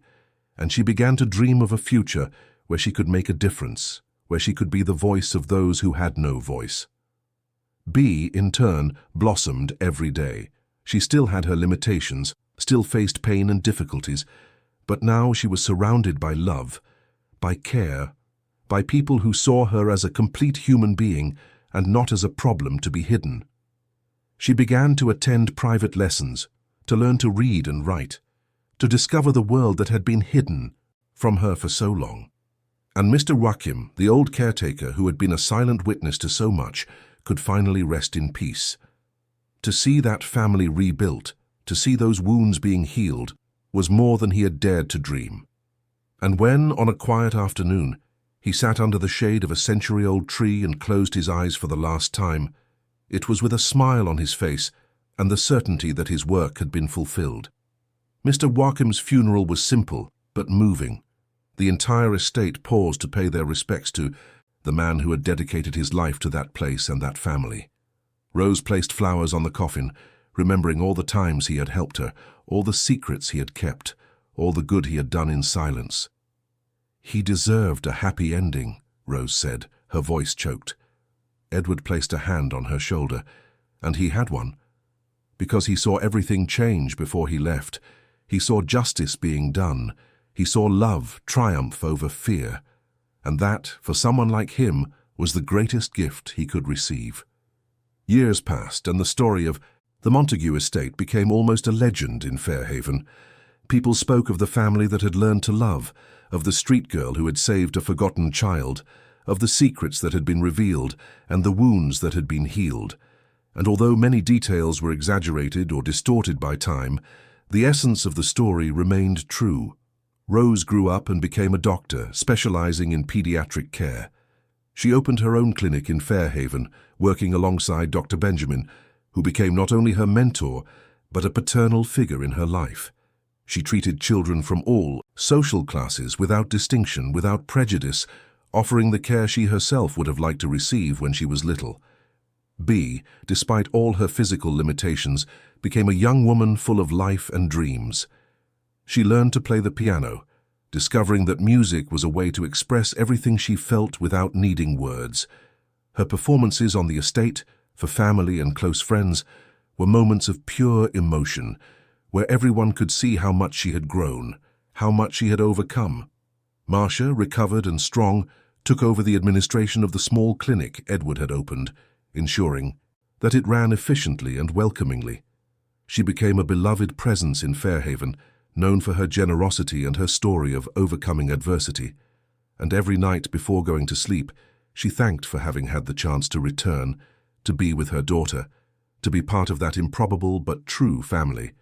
and she began to dream of a future where she could make a difference, where she could be the voice of those who had no voice. Bee, in turn, blossomed every day. She still had her limitations, still faced pain and difficulties, but now she was surrounded by love, by care, by people who saw her as a complete human being and not as a problem to be hidden. She began to attend private lessons, to learn to read and write, to discover the world that had been hidden from her for so long. And Mr. Joachim, the old caretaker who had been a silent witness to so much, could finally rest in peace. To see that family rebuilt, to see those wounds being healed, was more than he had dared to dream. And when, on a quiet afternoon, he sat under the shade of a century-old tree and closed his eyes for the last time, it was with a smile on his face and the certainty that his work had been fulfilled. Mr. Joachim's funeral was simple but moving. The entire estate paused to pay their respects to the man who had dedicated his life to that place and that family. Rose placed flowers on the coffin, remembering all the times he had helped her, all the secrets he had kept, all the good he had done in silence. "He deserved a happy ending," Rose said, her voice choked. Edward placed a hand on her shoulder, and he had one. Because he saw everything change before he left. He saw justice being done. He saw love triumph over fear. And that, for someone like him, was the greatest gift he could receive. Years passed, and the story of the Montague estate became almost a legend in Fairhaven. People spoke of the family that had learned to love, of the street girl who had saved a forgotten child, of the secrets that had been revealed and the wounds that had been healed. And although many details were exaggerated or distorted by time, the essence of the story remained true. Rose grew up and became a doctor, specializing in pediatric care. She opened her own clinic in Fairhaven, working alongside Dr. Benjamin, who became not only her mentor, but a paternal figure in her life. She treated children from all social classes without distinction, without prejudice, offering the care she herself would have liked to receive when she was little. Bee, despite all her physical limitations, became a young woman full of life and dreams. She learned to play the piano, discovering that music was a way to express everything she felt without needing words. Her performances on the estate, for family and close friends, were moments of pure emotion, where everyone could see how much she had grown, how much she had overcome. Marcia, recovered and strong, took over the administration of the small clinic Edward had opened, ensuring that it ran efficiently and welcomingly. She became a beloved presence in Fairhaven, known for her generosity and her story of overcoming adversity. And every night before going to sleep, she thanked for having had the chance to return, to be with her daughter, to be part of that improbable but true family.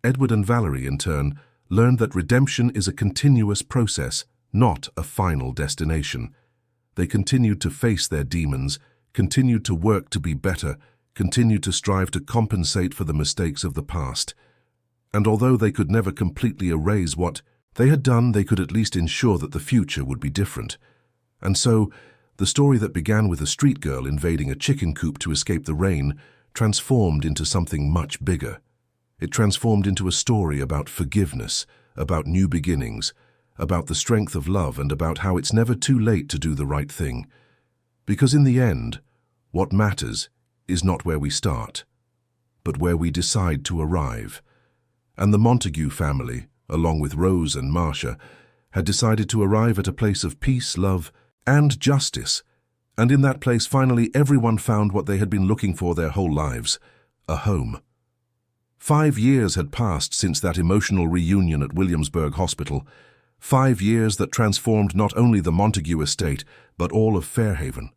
Edward and Valerie, in turn, learned that redemption is a continuous process, not a final destination. They continued to face their demons, continued to work to be better, continued to strive to compensate for the mistakes of the past. And although they could never completely erase what they had done, they could at least ensure that the future would be different. And so, the story that began with a street girl invading a chicken coop to escape the rain transformed into something much bigger. It transformed into a story about forgiveness, about new beginnings, about the strength of love, and about how it's never too late to do the right thing. Because in the end, what matters is not where we start, but where we decide to arrive. And the Montague family, along with Rose and Marcia, had decided to arrive at a place of peace, love, and justice. And in that place, finally, everyone found what they had been looking for their whole lives, a home. 5 years had passed since that emotional reunion at Williamsburg Hospital, 5 years that transformed not only the Montague estate, but all of Fairhaven.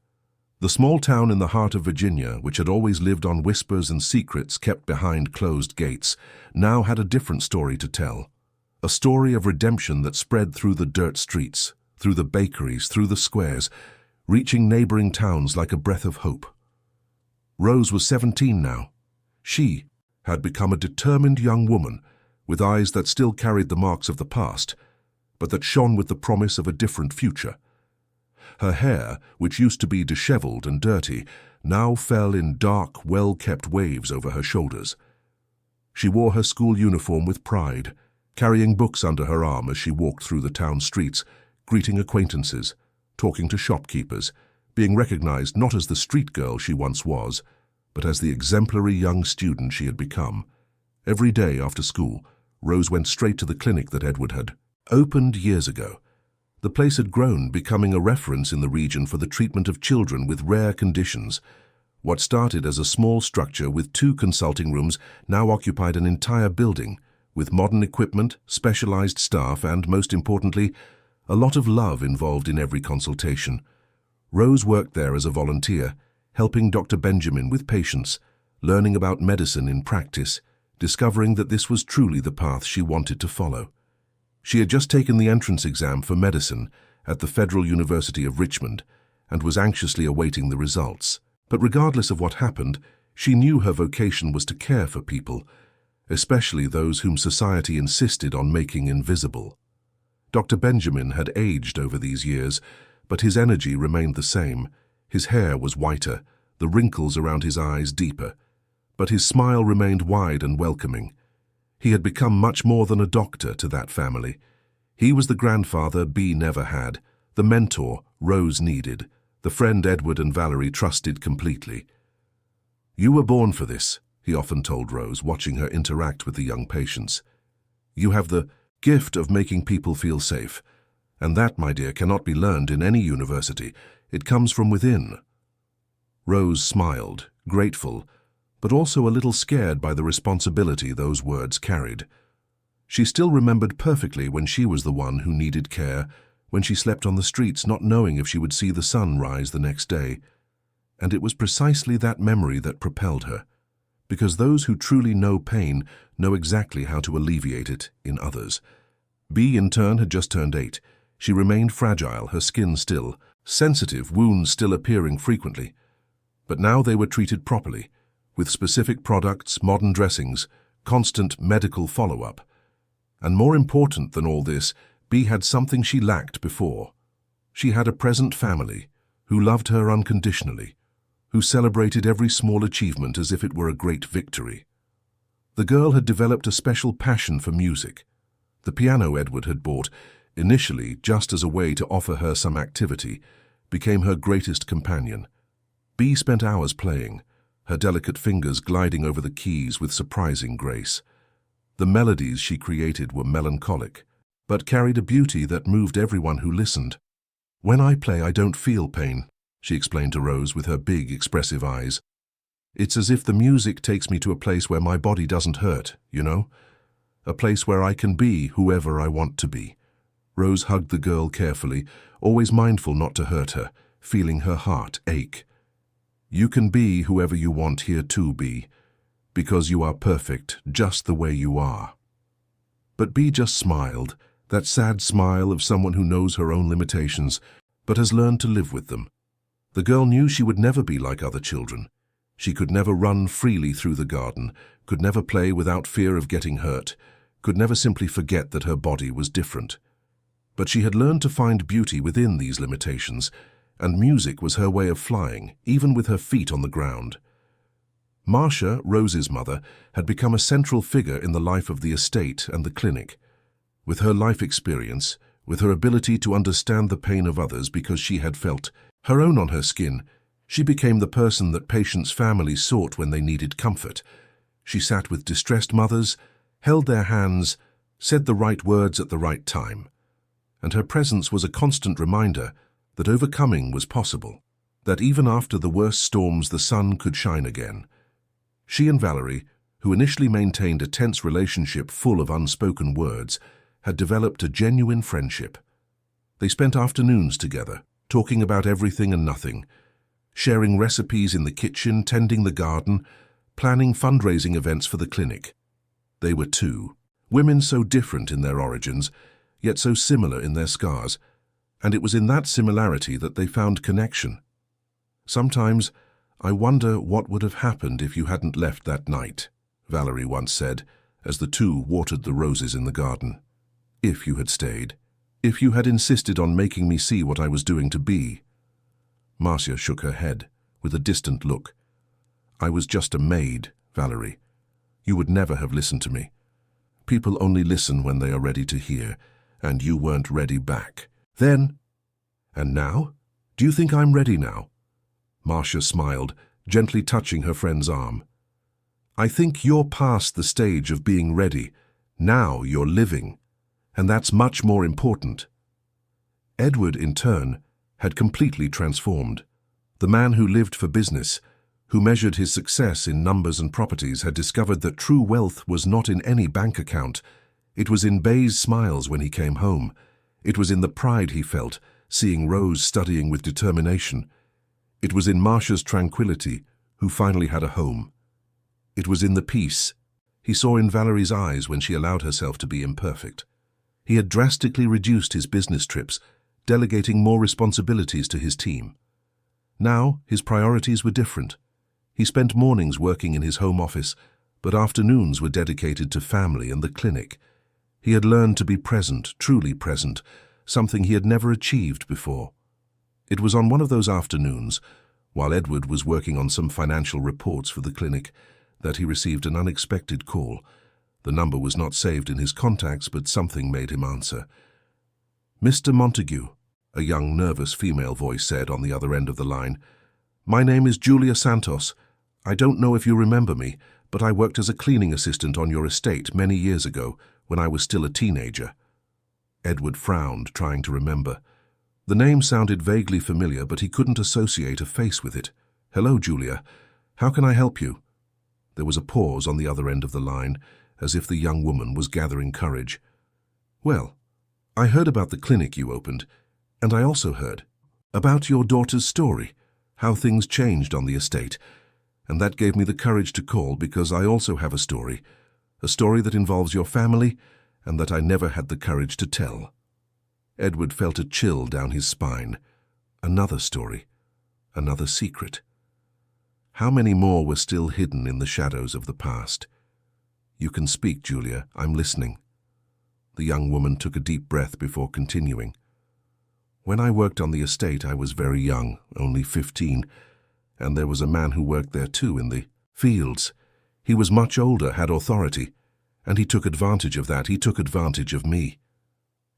The small town in the heart of Virginia, which had always lived on whispers and secrets kept behind closed gates, now had a different story to tell. A story of redemption that spread through the dirt streets, through the bakeries, through the squares, reaching neighboring towns like a breath of hope. Rose was 17 now. She had become a determined young woman, with eyes that still carried the marks of the past, but that shone with the promise of a different future. Her hair, which used to be disheveled and dirty, now fell in dark, well-kept waves over her shoulders. She wore her school uniform with pride, carrying books under her arm as she walked through the town streets, greeting acquaintances, talking to shopkeepers, being recognized not as the street girl she once was, but as the exemplary young student she had become. Every day after school, Rose went straight to the clinic that Edward had opened years ago. The place had grown, becoming a reference in the region for the treatment of children with rare conditions. What started as a small structure with 2 consulting rooms now occupied an entire building, with modern equipment, specialized staff, and, most importantly, a lot of love involved in every consultation. Rose worked there as a volunteer, helping Dr. Benjamin with patients, learning about medicine in practice, discovering that this was truly the path she wanted to follow. She had just taken the entrance exam for medicine at the Federal University of Richmond and was anxiously awaiting the results. But regardless of what happened, she knew her vocation was to care for people, especially those whom society insisted on making invisible. Dr. Benjamin had aged over these years, but his energy remained the same. His hair was whiter, the wrinkles around his eyes deeper, but his smile remained wide and welcoming. He had become much more than a doctor to that family. He was the grandfather Bea never had, the mentor Rose needed, the friend Edward and Valerie trusted completely. "You were born for this," he often told Rose, watching her interact with the young patients. "You have the gift of making people feel safe, and that, my dear, cannot be learned in any university. It comes from within." Rose smiled, grateful, but also a little scared by the responsibility those words carried. She still remembered perfectly when she was the one who needed care, when she slept on the streets not knowing if she would see the sun rise the next day. And it was precisely that memory that propelled her, because those who truly know pain know exactly how to alleviate it in others. Bea, in turn, had just turned 8. She remained fragile, her skin still sensitive, wounds still appearing frequently. But now they were treated properly, with specific products, modern dressings, constant medical follow-up. And more important than all this, Bea had something she lacked before. She had a present family who loved her unconditionally, who celebrated every small achievement as if it were a great victory. The girl had developed a special passion for music. The piano Edward had bought, initially just as a way to offer her some activity, became her greatest companion. Bea spent hours playing, her delicate fingers gliding over the keys with surprising grace. The melodies she created were melancholic, but carried a beauty that moved everyone who listened. "When I play, I don't feel pain," she explained to Rose with her big, expressive eyes. "It's as if the music takes me to a place where my body doesn't hurt, you know? A place where I can be whoever I want to be." Rose hugged the girl carefully, always mindful not to hurt her, feeling her heart ache. "You can be whoever you want here too, Bea, because you are perfect just the way you are." But Bea just smiled, that sad smile of someone who knows her own limitations, but has learned to live with them. The girl knew she would never be like other children. She could never run freely through the garden, could never play without fear of getting hurt, could never simply forget that her body was different. But she had learned to find beauty within these limitations, and music was her way of flying, even with her feet on the ground. Marcia, Rose's mother, had become a central figure in the life of the estate and the clinic. With her life experience, with her ability to understand the pain of others because she had felt her own on her skin, she became the person that patients' families sought when they needed comfort. She sat with distressed mothers, held their hands, said the right words at the right time. And her presence was a constant reminder that overcoming was possible, that even after the worst storms the sun could shine again. She and Valerie, who initially maintained a tense relationship full of unspoken words, had developed a genuine friendship. They spent afternoons together, talking about everything and nothing, sharing recipes in the kitchen, tending the garden, planning fundraising events for the clinic. They were two, women so different in their origins, yet so similar in their scars, and it was in that similarity that they found connection. "Sometimes I wonder what would have happened if you hadn't left that night," Valerie once said, as the two watered the roses in the garden. "If you had stayed. If you had insisted on making me see what I was doing to Bea." Marcia shook her head, with a distant look. "I was just a maid, Valerie. You would never have listened to me. People only listen when they are ready to hear, and you weren't ready back. Then, and now? Do you think I'm ready now?" Marcia smiled, gently touching her friend's arm. "I think you're past the stage of being ready. Now you're living, and that's much more important." Edward, in turn, had completely transformed. The man who lived for business, who measured his success in numbers and properties, had discovered that true wealth was not in any bank account. It was in Bay's smiles when he came home. It was in the pride he felt, seeing Rose studying with determination. It was in Marcia's tranquility, who finally had a home. It was in the peace he saw in Valerie's eyes when she allowed herself to be imperfect. He had drastically reduced his business trips, delegating more responsibilities to his team. Now, his priorities were different. He spent mornings working in his home office, but afternoons were dedicated to family and the clinic. He had learned to be present, truly present, something he had never achieved before. It was on one of those afternoons, while Edward was working on some financial reports for the clinic, that he received an unexpected call. The number was not saved in his contacts, but something made him answer. "Mr. Montague," a young, nervous female voice said on the other end of the line. "My name is Julia Santos. I don't know if you remember me, but I worked as a cleaning assistant on your estate many years ago, when I was still a teenager." Edward frowned, trying to remember. The name sounded vaguely familiar, but he couldn't associate a face with it. "Hello, Julia. How can I help you?" There was a pause on the other end of the line, as if the young woman was gathering courage. "Well, I heard about the clinic you opened, and I also heard about your daughter's story, how things changed on the estate, and that gave me the courage to call because I also have a story that involves your family and that I never had the courage to tell." Edward felt a chill down his spine. Another story, another secret. How many more were still hidden in the shadows of the past? "You can speak, Julia. I'm listening." The young woman took a deep breath before continuing. "When I worked on the estate, I was very young, only 15, and there was a man who worked there too in the fields. He was much older, had authority, and he took advantage of that. He took advantage of me."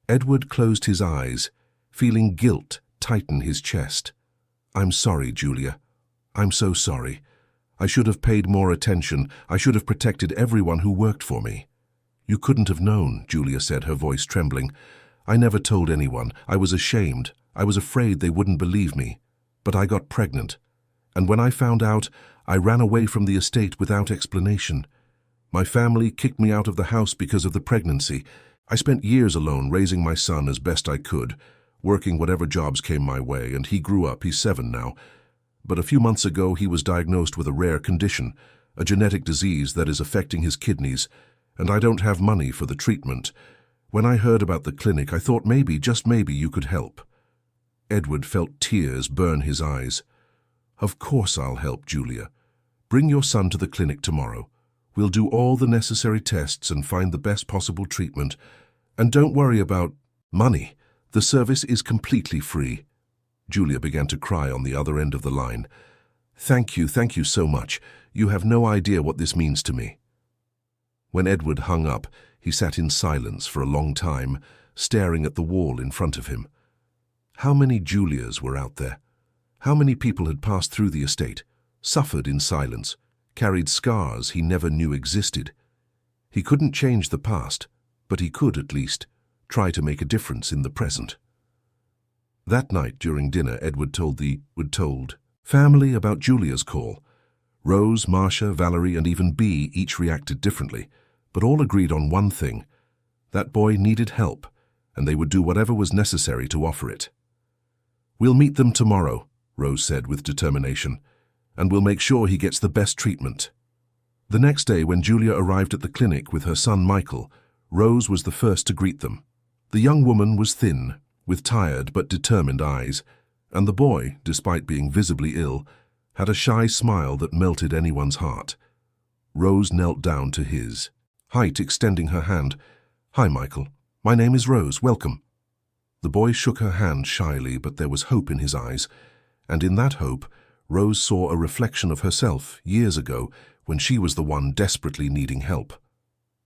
Edward closed his eyes, feeling guilt tighten his chest. "I'm sorry, Julia. I'm so sorry. I should have paid more attention. I should have protected everyone who worked for me." "You couldn't have known," Julia said, her voice trembling. "I never told anyone. I was ashamed. I was afraid they wouldn't believe me. But I got pregnant. And when I found out, I ran away from the estate without explanation. My family kicked me out of the house because of the pregnancy. I spent years alone raising my son as best I could, working whatever jobs came my way, and he grew up. He's 7 now. But a few months ago, he was diagnosed with a rare condition, a genetic disease that is affecting his kidneys, and I don't have money for the treatment. When I heard about the clinic, I thought maybe, just maybe, you could help." Edward felt tears burn his eyes. "Of course I'll help, Julia. Bring your son to the clinic tomorrow. We'll do all the necessary tests and find the best possible treatment. And don't worry about money. The service is completely free." Julia began to cry on the other end of the line. Thank you so much. You have no idea what this means to me." When Edward hung up, he sat in silence for a long time, staring at the wall in front of him. How many Julias were out there? How many people had passed through the estate, suffered in silence, carried scars he never knew existed? He couldn't change the past, but he could, at least, try to make a difference in the present. That night during dinner, Edward told family about Julia's call. Rose, Marcia, Valerie, and even Bea each reacted differently, but all agreed on one thing. That boy needed help, and they would do whatever was necessary to offer it. "We'll meet them tomorrow," Rose said with determination, "and we'll make sure he gets the best treatment." The next day, when Julia arrived at the clinic with her son Michael, Rose was the first to greet them. The young woman was thin, with tired but determined eyes, and the boy, despite being visibly ill, had a shy smile that melted anyone's heart. Rose knelt down to his height, extending her hand. "Hi, Michael. My name is Rose. Welcome." The boy shook her hand shyly, but there was hope in his eyes, and in that hope, Rose saw a reflection of herself years ago when she was the one desperately needing help.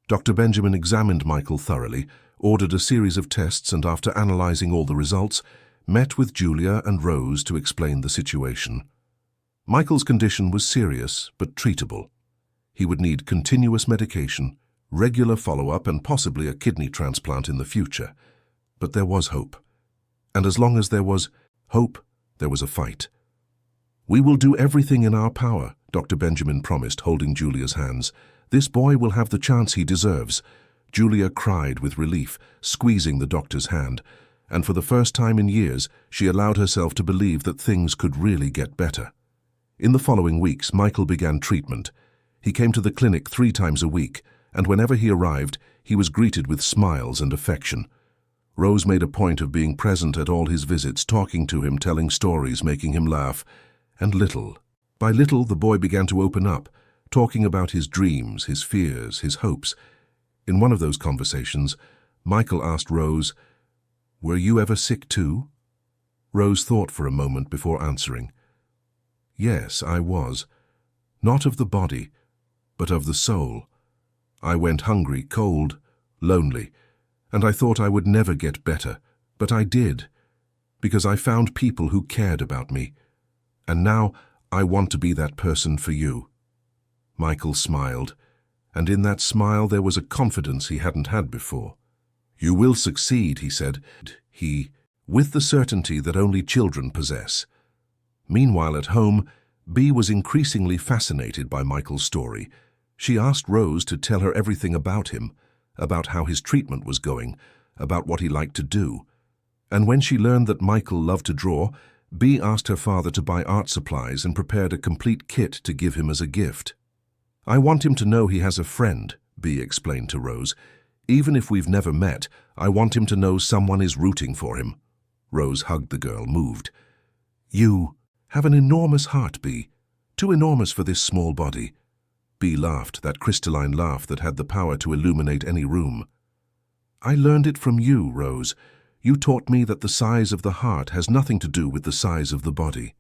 Dr. Benjamin examined Michael thoroughly, ordered a series of tests, and after analyzing all the results, met with Julia and Rose to explain the situation. Michael's condition was serious but treatable. He would need continuous medication, regular follow-up, and possibly a kidney transplant in the future. But there was hope. And as long as there was hope, there was a fight. "We will do everything in our power," Dr. Benjamin promised, holding Julia's hands. "This boy will have the chance he deserves." Julia cried with relief, squeezing the doctor's hand, and for the first time in years, she allowed herself to believe that things could really get better. In the following weeks, Michael began treatment. He came to the clinic 3 times a week, and whenever he arrived, he was greeted with smiles and affection. Rose made a point of being present at all his visits, talking to him, telling stories, making him laugh. And little by little, the boy began to open up, talking about his dreams, his fears, his hopes. In one of those conversations, Michael asked Rose, "Were you ever sick too?" Rose thought for a moment before answering. "Yes, I was. Not of the body, but of the soul. I went hungry, cold, lonely, and I thought I would never get better, but I did, because I found people who cared about me. And now I want to be that person for you." Michael smiled, and in that smile there was a confidence he hadn't had before. "You will succeed," he said, with the certainty that only children possess. Meanwhile, at home, Bea was increasingly fascinated by Michael's story. She asked Rose to tell her everything about him, about how his treatment was going, about what he liked to do. And when she learned that Michael loved to draw, Bea asked her father to buy art supplies and prepared a complete kit to give him as a gift. "I want him to know he has a friend," Bea explained to Rose. "Even if we've never met, I want him to know someone is rooting for him." Rose hugged the girl, moved. "You have an enormous heart, Bea. Too enormous for this small body." Bea laughed, that crystalline laugh that had the power to illuminate any room. "I learned it from you, Rose. You taught me that the size of the heart has nothing to do with the size of the body."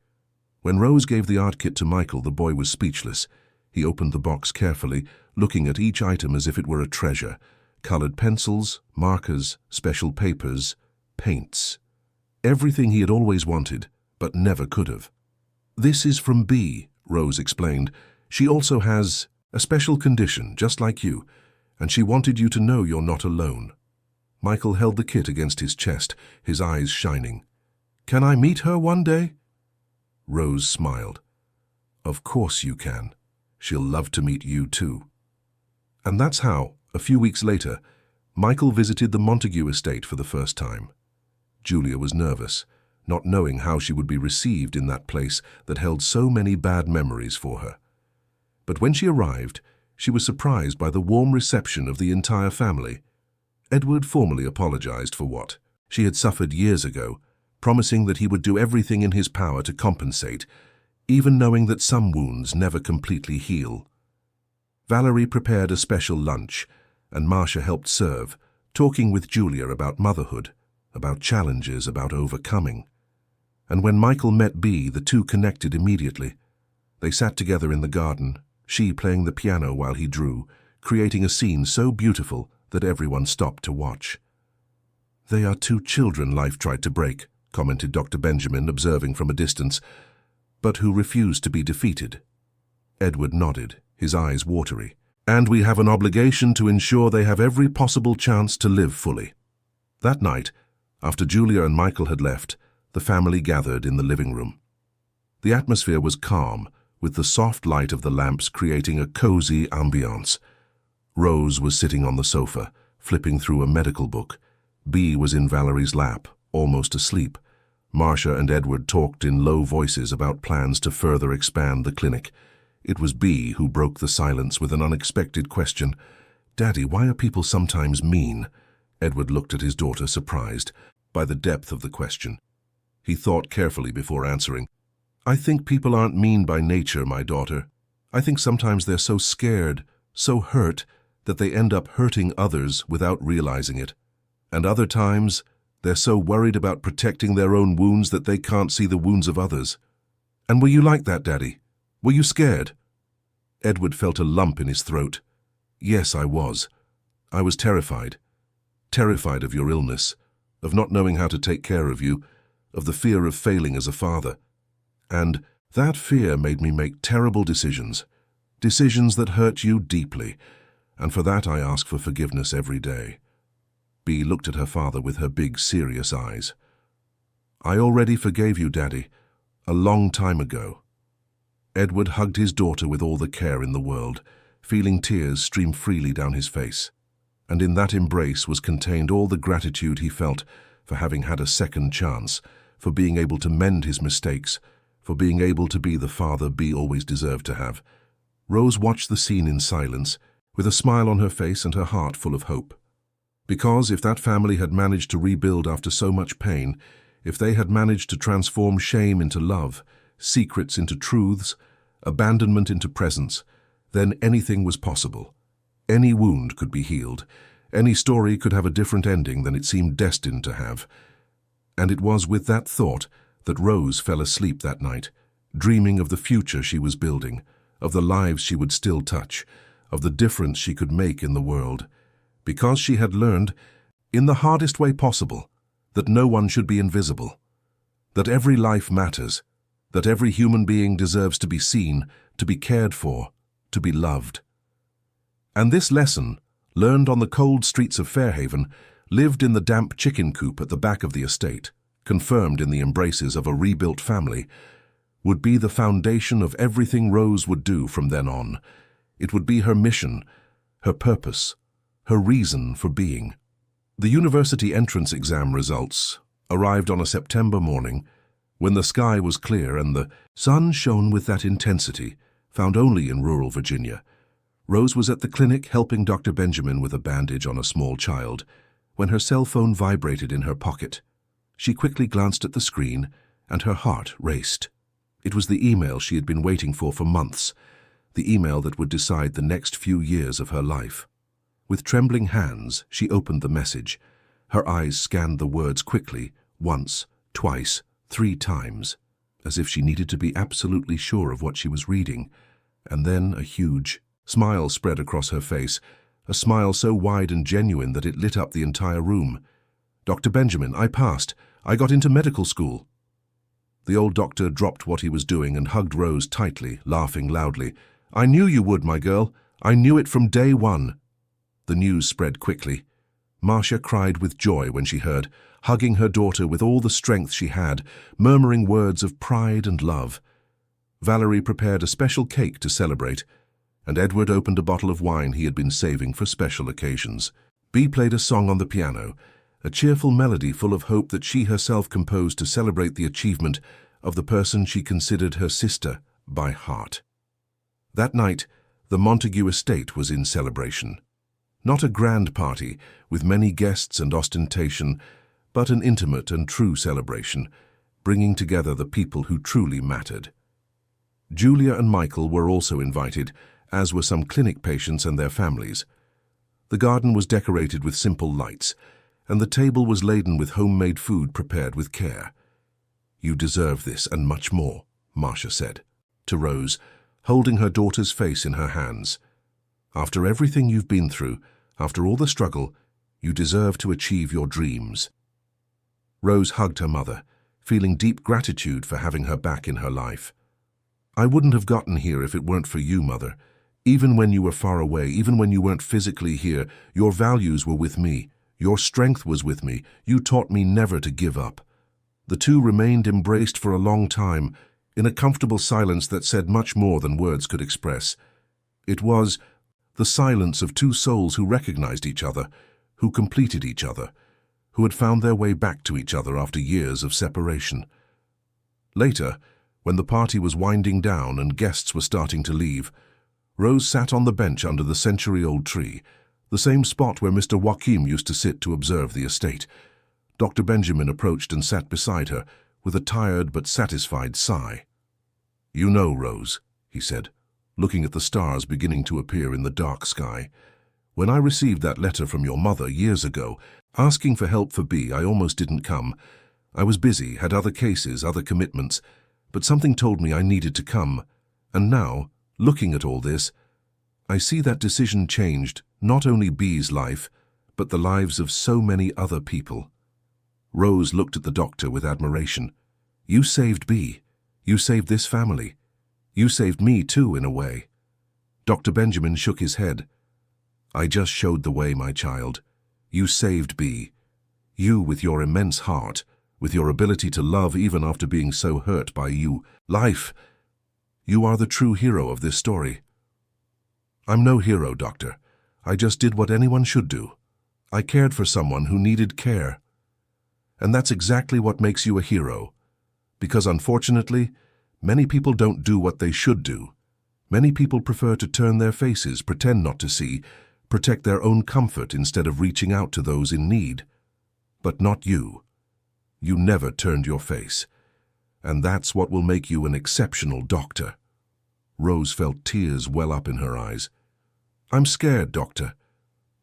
When Rose gave the art kit to Michael, the boy was speechless. He opened the box carefully, looking at each item as if it were a treasure. Colored pencils, markers, special papers, paints. Everything he had always wanted, but never could have. "This is from Bea," Rose explained. "She also has a special condition, just like you, and she wanted you to know you're not alone." Michael held the kit against his chest, his eyes shining. "Can I meet her one day?" Rose smiled. "Of course you can. She'll love to meet you too." And that's how, a few weeks later, Michael visited the Montague estate for the first time. Julia was nervous, not knowing how she would be received in that place that held so many bad memories for her. But when she arrived, she was surprised by the warm reception of the entire family. Edward formally apologized for what she had suffered years ago, promising that he would do everything in his power to compensate, even knowing that some wounds never completely heal. Valerie prepared a special lunch, and Marcia helped serve, talking with Julia about motherhood, about challenges, about overcoming. And when Michael met Bea, the two connected immediately. They sat together in the garden, she playing the piano while he drew, creating a scene so beautiful that everyone stopped to watch. "They are 2 children life tried to break," commented Dr. Benjamin, observing from a distance, "but who refused to be defeated." Edward nodded, his eyes watery. "And we have an obligation to ensure they have every possible chance to live fully." That night, after Julia and Michael had left, the family gathered in the living room. The atmosphere was calm, with the soft light of the lamps creating a cozy ambiance. Rose was sitting on the sofa, flipping through a medical book. Bea was in Valerie's lap, almost asleep. Marcia and Edward talked in low voices about plans to further expand the clinic. It was Bea who broke the silence with an unexpected question. "Daddy, why are people sometimes mean?" Edward looked at his daughter, surprised by the depth of the question. He thought carefully before answering. "I think people aren't mean by nature, my daughter. I think sometimes they're so scared, so hurt, that they end up hurting others without realizing it. And other times, they're so worried about protecting their own wounds that they can't see the wounds of others. And were you like that, Daddy? Were you scared? Edward felt a lump in his throat. Yes, I was. I was terrified. Terrified of your illness, of not knowing how to take care of you, of the fear of failing as a father. And that fear made me make terrible decisions. Decisions that hurt you deeply, and for that I ask for forgiveness every day. Bea looked at her father with her big, serious eyes. I already forgave you, Daddy, a long time ago. Edward hugged his daughter with all the care in the world, feeling tears stream freely down his face. And in that embrace was contained all the gratitude he felt for having had a second chance, for being able to mend his mistakes, for being able to be the father Bea always deserved to have. Rose watched the scene in silence, with a smile on her face and her heart full of hope. Because if that family had managed to rebuild after so much pain, if they had managed to transform shame into love, secrets into truths, abandonment into presence, then anything was possible. Any wound could be healed. Any story could have a different ending than it seemed destined to have. And it was with that thought that Rose fell asleep that night, dreaming of the future she was building, of the lives she would still touch, of the difference she could make in the world, because she had learned, in the hardest way possible, that no one should be invisible, that every life matters, that every human being deserves to be seen, to be cared for, to be loved. And this lesson, learned on the cold streets of Fairhaven, lived in the damp chicken coop at the back of the estate, confirmed in the embraces of a rebuilt family, would be the foundation of everything Rose would do from then on. It would be her mission, her purpose, her reason for being. The university entrance exam results arrived on a September morning, when the sky was clear and the sun shone with that intensity found only in rural Virginia. Rose was at the clinic helping Dr. Benjamin with a bandage on a small child, when her cell phone vibrated in her pocket. She quickly glanced at the screen, and her heart raced. It was the email she had been waiting for months, the email that would decide the next few years of her life. With trembling hands, she opened the message. Her eyes scanned the words quickly, once, twice, 3 times, as if she needed to be absolutely sure of what she was reading. And then a huge smile spread across her face, a smile so wide and genuine that it lit up the entire room. Dr. Benjamin, I passed. I got into medical school. The old doctor dropped what he was doing and hugged Rose tightly, laughing loudly. I knew you would, my girl. I knew it from day one. The news spread quickly. Marcia cried with joy when she heard, hugging her daughter with all the strength she had, murmuring words of pride and love. Valerie prepared a special cake to celebrate, and Edward opened a bottle of wine he had been saving for special occasions. Bea played a song on the piano, a cheerful melody full of hope that she herself composed to celebrate the achievement of the person she considered her sister by heart. That night, the Montague estate was in celebration. Not a grand party, with many guests and ostentation, but an intimate and true celebration, bringing together the people who truly mattered. Julia and Michael were also invited, as were some clinic patients and their families. The garden was decorated with simple lights, and the table was laden with homemade food prepared with care. You deserve this and much more, Marcia said, to Rose, holding her daughter's face in her hands. After everything you've been through, after all the struggle, you deserve to achieve your dreams. Rose hugged her mother, feeling deep gratitude for having her back in her life. I wouldn't have gotten here if it weren't for you, Mother. Even when you were far away, even when you weren't physically here, your values were with me. Your strength was with me. You taught me never to give up. The two remained embraced for a long time, in a comfortable silence that said much more than words could express. It was the silence of two souls who recognized each other, who completed each other, who had found their way back to each other after years of separation. Later, when the party was winding down and guests were starting to leave, Rose sat on the bench under the century-old tree, the same spot where Mr. Joachim used to sit to observe the estate. Dr. Benjamin approached and sat beside her, with a tired but satisfied sigh. You know, Rose, he said, looking at the stars beginning to appear in the dark sky. When I received that letter from your mother years ago, asking for help for Bea, I almost didn't come. I was busy, had other cases, other commitments. but something told me I needed to come. And now, looking at all this, I see that decision changed not only Bee's life, but the lives of so many other people. Rose looked at the doctor with admiration. You saved Bee. You saved this family. You saved me too, in a way. Dr. Benjamin shook his head. I just showed the way, my child. You saved Bee. You, with your immense heart, with your ability to love even after being so hurt by life. You are the true hero of this story. I'm no hero, Doctor. I just did what anyone should do. I cared for someone who needed care. And that's exactly what makes you a hero. Because unfortunately, many people don't do what they should do. Many people prefer to turn their faces, pretend not to see, protect their own comfort instead of reaching out to those in need. But not you. You never turned your face. And that's what will make you an exceptional doctor. Rose felt tears well up in her eyes. I'm scared, Doctor.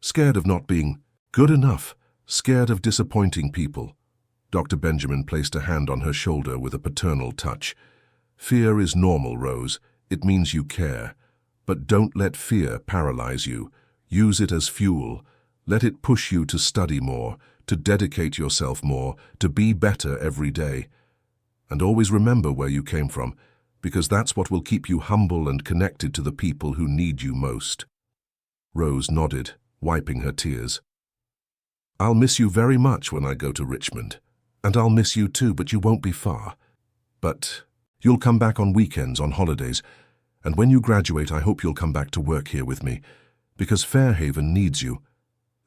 Scared of not being good enough. Scared of disappointing people. Dr. Benjamin placed a hand on her shoulder with a paternal touch. Fear is normal, Rose. It means you care. But don't let fear paralyze you. Use it as fuel. Let it push you to study more, to dedicate yourself more, to be better every day. And always remember where you came from, because that's what will keep you humble and connected to the people who need you most. Rose nodded, wiping her tears. I'll miss you very much when I go to Richmond. And I'll miss you too, but you won't be far. But you'll come back on weekends, on holidays, and when you graduate I hope you'll come back to work here with me, because Fairhaven needs you.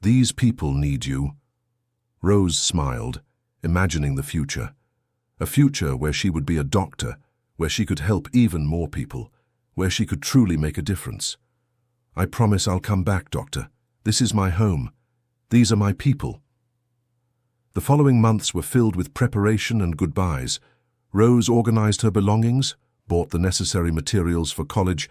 These people need you. Rose smiled, imagining the future. A future where she would be a doctor, where she could help even more people, where she could truly make a difference. I promise I'll come back, Doctor. This is my home. These are my people. The following months were filled with preparation and goodbyes. Rose organized her belongings, bought the necessary materials for college,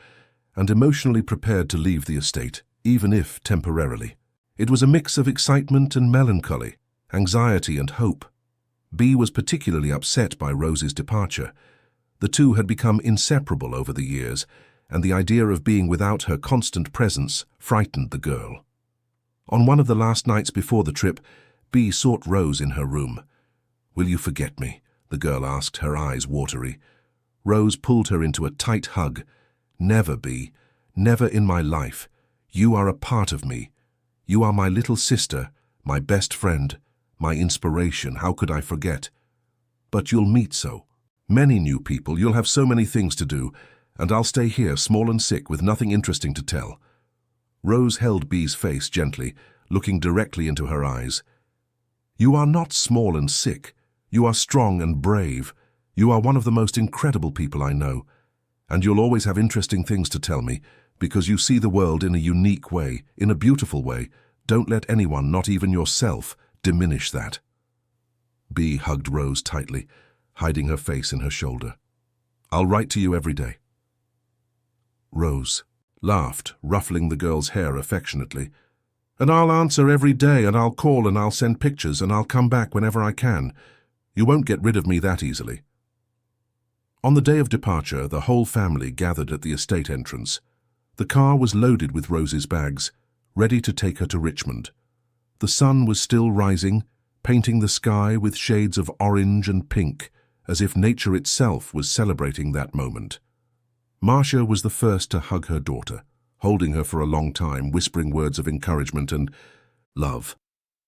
and emotionally prepared to leave the estate, even if temporarily. It was a mix of excitement and melancholy, anxiety and hope. Bee was particularly upset by Rose's departure. The two had become inseparable over the years, and the idea of being without her constant presence frightened the girl. On one of the last nights before the trip, Bee sought Rose in her room. Will you forget me? The girl asked, her eyes watery. Rose pulled her into a tight hug. Never, Bee. Never in my life. You are a part of me. You are my little sister, my best friend, my inspiration. How could I forget? But you'll meet so many new people. You'll have so many things to do, and I'll stay here, small and sick, with nothing interesting to tell. Rose held Bee's face gently, looking directly into her eyes. You are not small and sick. You are strong and brave. You are one of the most incredible people I know. And you'll always have interesting things to tell me, because you see the world in a unique way, in a beautiful way. Don't let anyone, not even yourself, diminish that. Bee hugged Rose tightly, hiding her face in her shoulder. I'll write to you every day. Rose laughed, ruffling the girl's hair affectionately. And I'll answer every day, and I'll call, and I'll send pictures, and I'll come back whenever I can. You won't get rid of me that easily. On the day of departure, the whole family gathered at the estate entrance. The car was loaded with Rose's bags, ready to take her to Richmond. The sun was still rising, painting the sky with shades of orange and pink, as if nature itself was celebrating that moment. Marcia was the first to hug her daughter, holding her for a long time, whispering words of encouragement and love.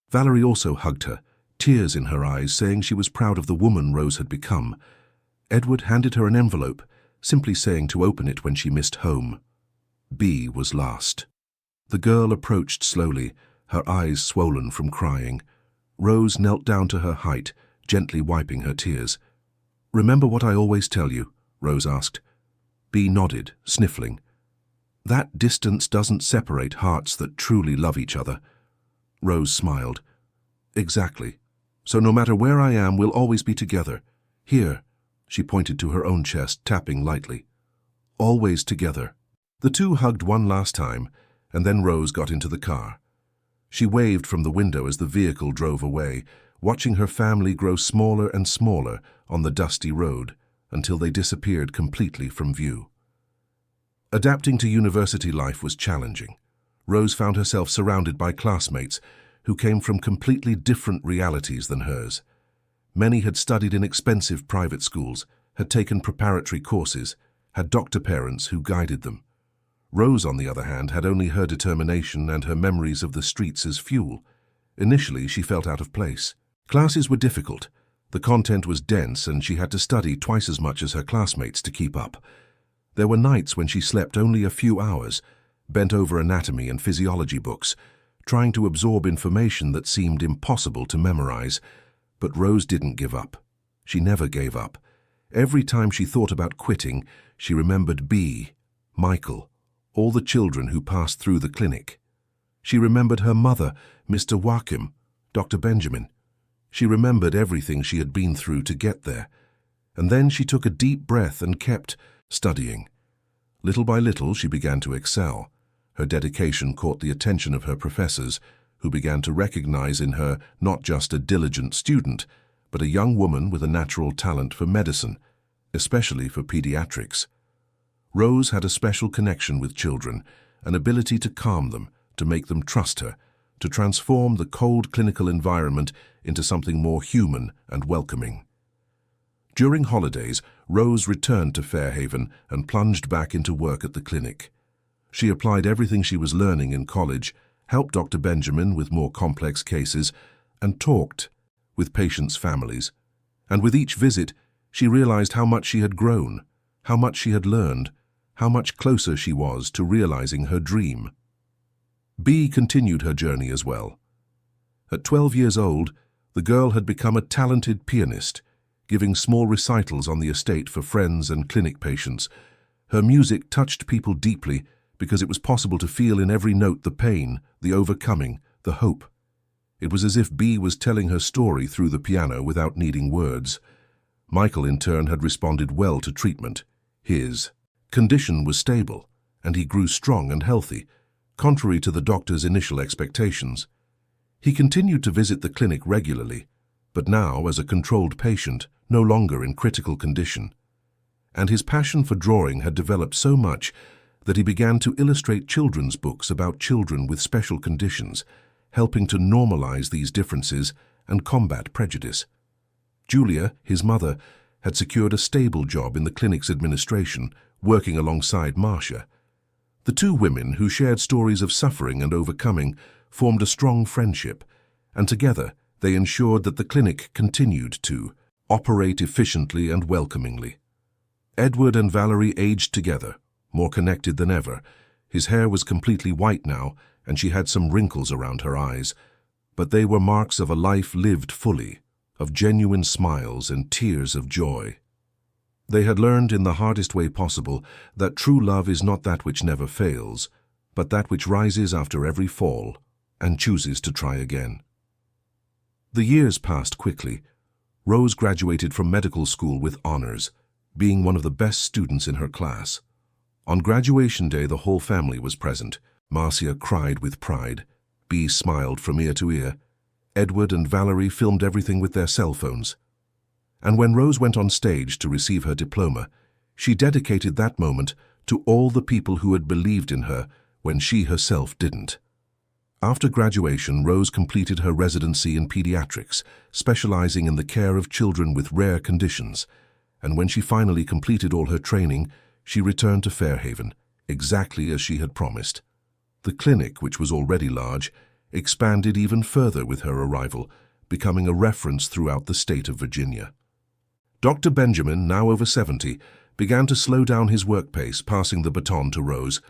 Valerie also hugged her, tears in her eyes, saying she was proud of the woman Rose had become. Edward handed her an envelope, simply saying to open it when she missed home. Bee was last. The girl approached slowly, her eyes swollen from crying. Rose knelt down to her height, gently wiping her tears. Remember what I always tell you? Rose asked. Bee nodded, sniffling. That distance doesn't separate hearts that truly love each other. Rose smiled. Exactly. So no matter where I am, we'll always be together. Here, she pointed to her own chest, tapping lightly. Always together. The two hugged one last time, and then Rose got into the car. She waved from the window as the vehicle drove away, watching her family grow smaller and smaller on the dusty road, until they disappeared completely from view. Adapting to university life was challenging. Rose found herself surrounded by classmates who came from completely different realities than hers. Many had studied in expensive private schools, had taken preparatory courses, had doctor parents who guided them. Rose, on the other hand, had only her determination and her memories of the streets as fuel. Initially, she felt out of place. Classes were difficult. The content was dense and she had to study twice as much as her classmates to keep up. There were nights when she slept only a few hours, bent over anatomy and physiology books, trying to absorb information that seemed impossible to memorize. But Rose didn't give up. She never gave up. Every time she thought about quitting, she remembered Bea, Michael, all the children who passed through the clinic. She remembered her mother, Mr. Joachim, Dr. Benjamin. She remembered everything she had been through to get there. And then she took a deep breath and kept studying. Little by little, she began to excel. Her dedication caught the attention of her professors, who began to recognize in her not just a diligent student, but a young woman with a natural talent for medicine, especially for pediatrics. Rose had a special connection with children, an ability to calm them, to make them trust her, to transform the cold clinical environment into something more human and welcoming. During holidays, Rose returned to Fairhaven and plunged back into work at the clinic. She applied everything she was learning in college, helped Dr. Benjamin with more complex cases, and talked with patients' families. And with each visit, she realized how much she had grown, how much she had learned, how much closer she was to realizing her dream. Bea continued her journey as well. At 12 years old, the girl had become a talented pianist, giving small recitals on the estate for friends and clinic patients. Her music touched people deeply because it was possible to feel in every note the pain, the overcoming, the hope. It was as if Bea was telling her story through the piano without needing words. Michael, in turn, had responded well to treatment. His condition was stable, and he grew strong and healthy, contrary to the doctor's initial expectations. He continued to visit the clinic regularly, but now as a controlled patient, no longer in critical condition. And his passion for drawing had developed so much that he began to illustrate children's books about children with special conditions, helping to normalize these differences and combat prejudice. Julia, his mother, had secured a stable job in the clinic's administration, working alongside Marcia. The two women, who shared stories of suffering and overcoming, formed a strong friendship, and together they ensured that the clinic continued to operate efficiently and welcomingly. Edward and Valerie aged together, more connected than ever. His hair was completely white now, and she had some wrinkles around her eyes, but they were marks of a life lived fully, of genuine smiles and tears of joy. They had learned in the hardest way possible that true love is not that which never fails, but that which rises after every fall and chooses to try again. The years passed quickly. Rose graduated from medical school with honors, being one of the best students in her class. On graduation day, the whole family was present. Marcia cried with pride. Bea smiled from ear to ear. Edward and Valerie filmed everything with their cell phones. And when Rose went on stage to receive her diploma, she dedicated that moment to all the people who had believed in her when she herself didn't. After graduation, Rose completed her residency in pediatrics, specializing in the care of children with rare conditions. And when she finally completed all her training, she returned to Fairhaven, exactly as she had promised. The clinic, which was already large, expanded even further with her arrival, becoming a reference throughout the state of Virginia. Dr. Benjamin, now over 70, began to slow down his work pace, passing the baton to Rose.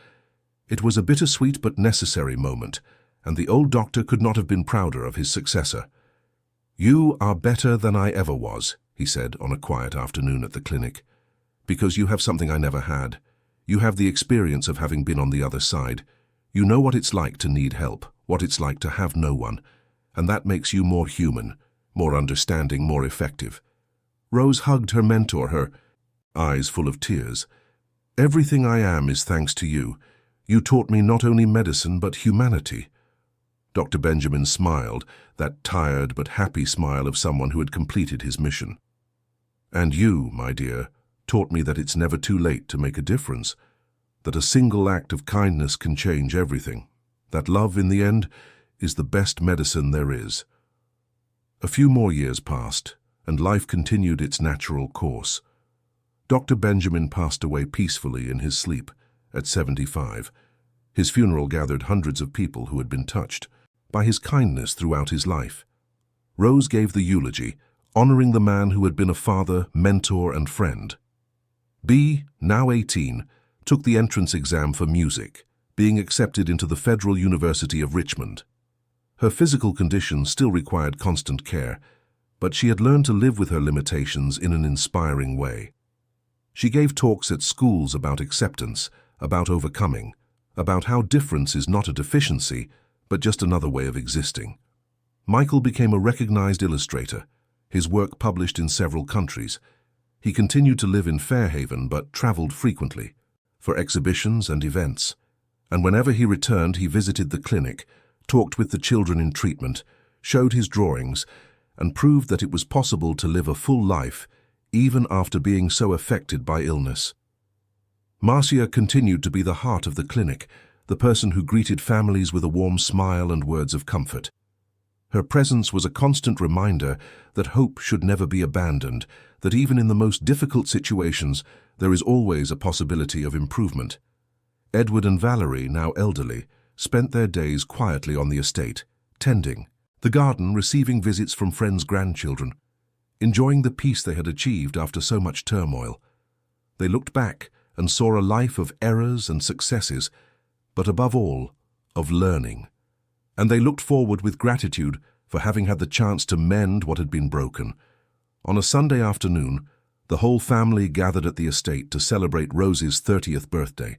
It was a bittersweet but necessary moment, and the old doctor could not have been prouder of his successor. "You are better than I ever was," he said on a quiet afternoon at the clinic, "because you have something I never had. You have the experience of having been on the other side. You know what it's like to need help, what it's like to have no one, and that makes you more human, more understanding, more effective." Rose hugged her mentor, her eyes full of tears. "Everything I am is thanks to you. You taught me not only medicine but humanity." Dr. Benjamin smiled, that tired but happy smile of someone who had completed his mission. "And you, my dear, taught me that it's never too late to make a difference, that a single act of kindness can change everything, that love, in the end, is the best medicine there is. A few more years passed, and life continued its natural course. Dr. Benjamin passed away peacefully in his sleep at 75. His funeral gathered hundreds of people who had been touched by his kindness throughout his life. Rose gave the eulogy, honoring the man who had been a father, mentor, and friend. B, now 18, took the entrance exam for music, being accepted into the Federal University of Richmond. Her physical condition still required constant care, but she had learned to live with her limitations in an inspiring way. She gave talks at schools about acceptance, about overcoming, about how difference is not a deficiency, but just another way of existing. Michael became a recognized illustrator, his work published in several countries. He continued to live in Fairhaven but traveled frequently for exhibitions and events. And whenever he returned, he visited the clinic, talked with the children in treatment, showed his drawings, and proved that it was possible to live a full life even after being so affected by illness. Marcia continued to be the heart of the clinic, the person who greeted families with a warm smile and words of comfort. Her presence was a constant reminder that hope should never be abandoned, that even in the most difficult situations, there is always a possibility of improvement. Edward and Valerie, now elderly, spent their days quietly on the estate, tending the garden, receiving visits from friends' grandchildren, enjoying the peace they had achieved after so much turmoil. They looked back and saw a life of errors and successes, but above all, of learning. And they looked forward with gratitude for having had the chance to mend what had been broken. On a Sunday afternoon, the whole family gathered at the estate to celebrate Rose's 30th birthday.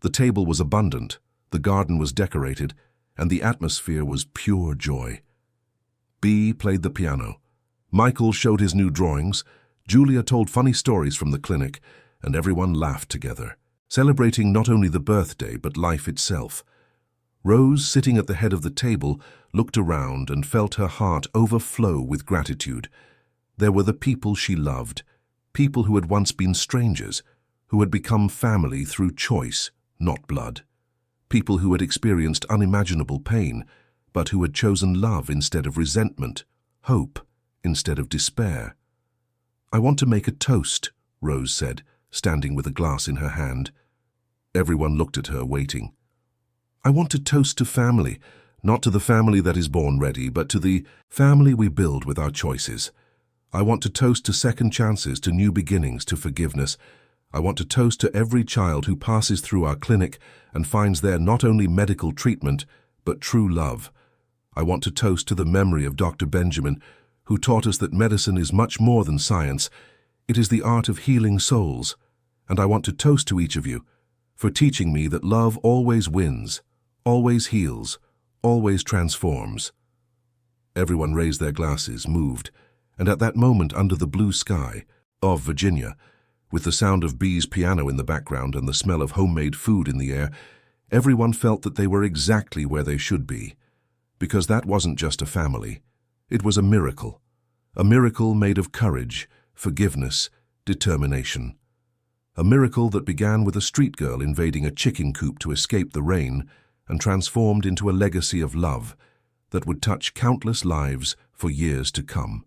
The table was abundant, the garden was decorated, and the atmosphere was pure joy. B played the piano. Michael showed his new drawings, Julia told funny stories from the clinic, and everyone laughed together, celebrating not only the birthday but life itself. Rose, sitting at the head of the table, looked around and felt her heart overflow with gratitude. There were the people she loved, people who had once been strangers, who had become family through choice, not blood. People who had experienced unimaginable pain, but who had chosen love instead of resentment, hope instead of despair. "I want to make a toast," Rose said, standing with a glass in her hand. Everyone looked at her, waiting. "I want to toast to family, not to the family that is born ready, but to the family we build with our choices. I want to toast to second chances, to new beginnings, to forgiveness. I want to toast to every child who passes through our clinic and finds there not only medical treatment, but true love. I want to toast to the memory of Dr. Benjamin, who taught us that medicine is much more than science. It is the art of healing souls. And I want to toast to each of you for teaching me that love always wins, always heals, always transforms." Everyone raised their glasses, moved, and at that moment, under the blue sky of Virginia, with the sound of B's piano in the background and the smell of homemade food in the air, everyone felt that they were exactly where they should be. Because that wasn't just a family. It was a miracle made of courage, forgiveness, determination. A miracle that began with a street girl invading a chicken coop to escape the rain and transformed into a legacy of love that would touch countless lives for years to come.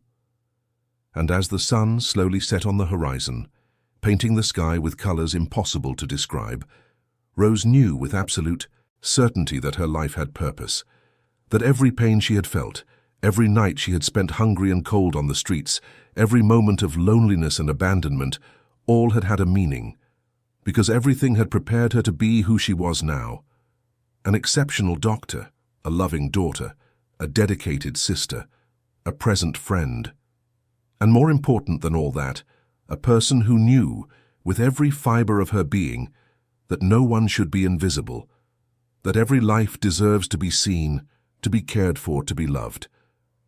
And as the sun slowly set on the horizon, painting the sky with colors impossible to describe, Rose knew with absolute certainty that her life had purpose, that every pain she had felt, every night she had spent hungry and cold on the streets, every moment of loneliness and abandonment, all had had a meaning, because everything had prepared her to be who she was now. An exceptional doctor, a loving daughter, a dedicated sister, a present friend. And more important than all that, a person who knew, with every fiber of her being, that no one should be invisible, that every life deserves to be seen, to be cared for, to be loved,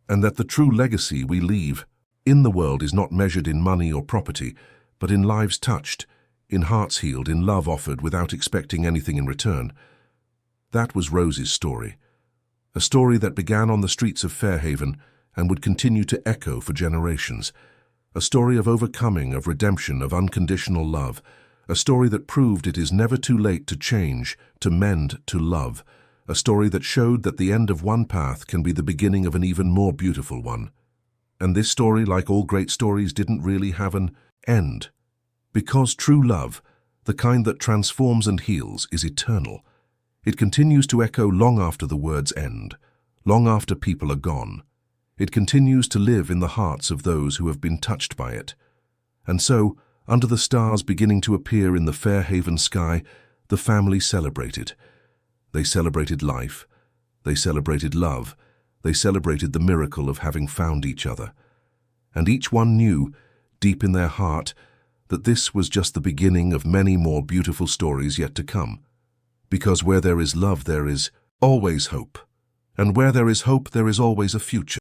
and that the true legacy we leave in the world is not measured in money or property, but in lives touched, in hearts healed, in love offered without expecting anything in return. That was Rose's story, a story that began on the streets of Fairhaven and would continue to echo for generations, A story of overcoming, of redemption, of unconditional love. A story that proved it is never too late to change, to mend, to love. A story that showed that the end of one path can be the beginning of an even more beautiful one. And this story, like all great stories, didn't really have an end. Because true love, the kind that transforms and heals, is eternal. It continues to echo long after the words end, long after people are gone. It continues to live in the hearts of those who have been touched by it. And so, under the stars beginning to appear in the Fairhaven sky, the family celebrated. They celebrated life. They celebrated love. They celebrated the miracle of having found each other. And each one knew, deep in their heart, that this was just the beginning of many more beautiful stories yet to come. Because where there is love, there is always hope. And where there is hope, there is always a future.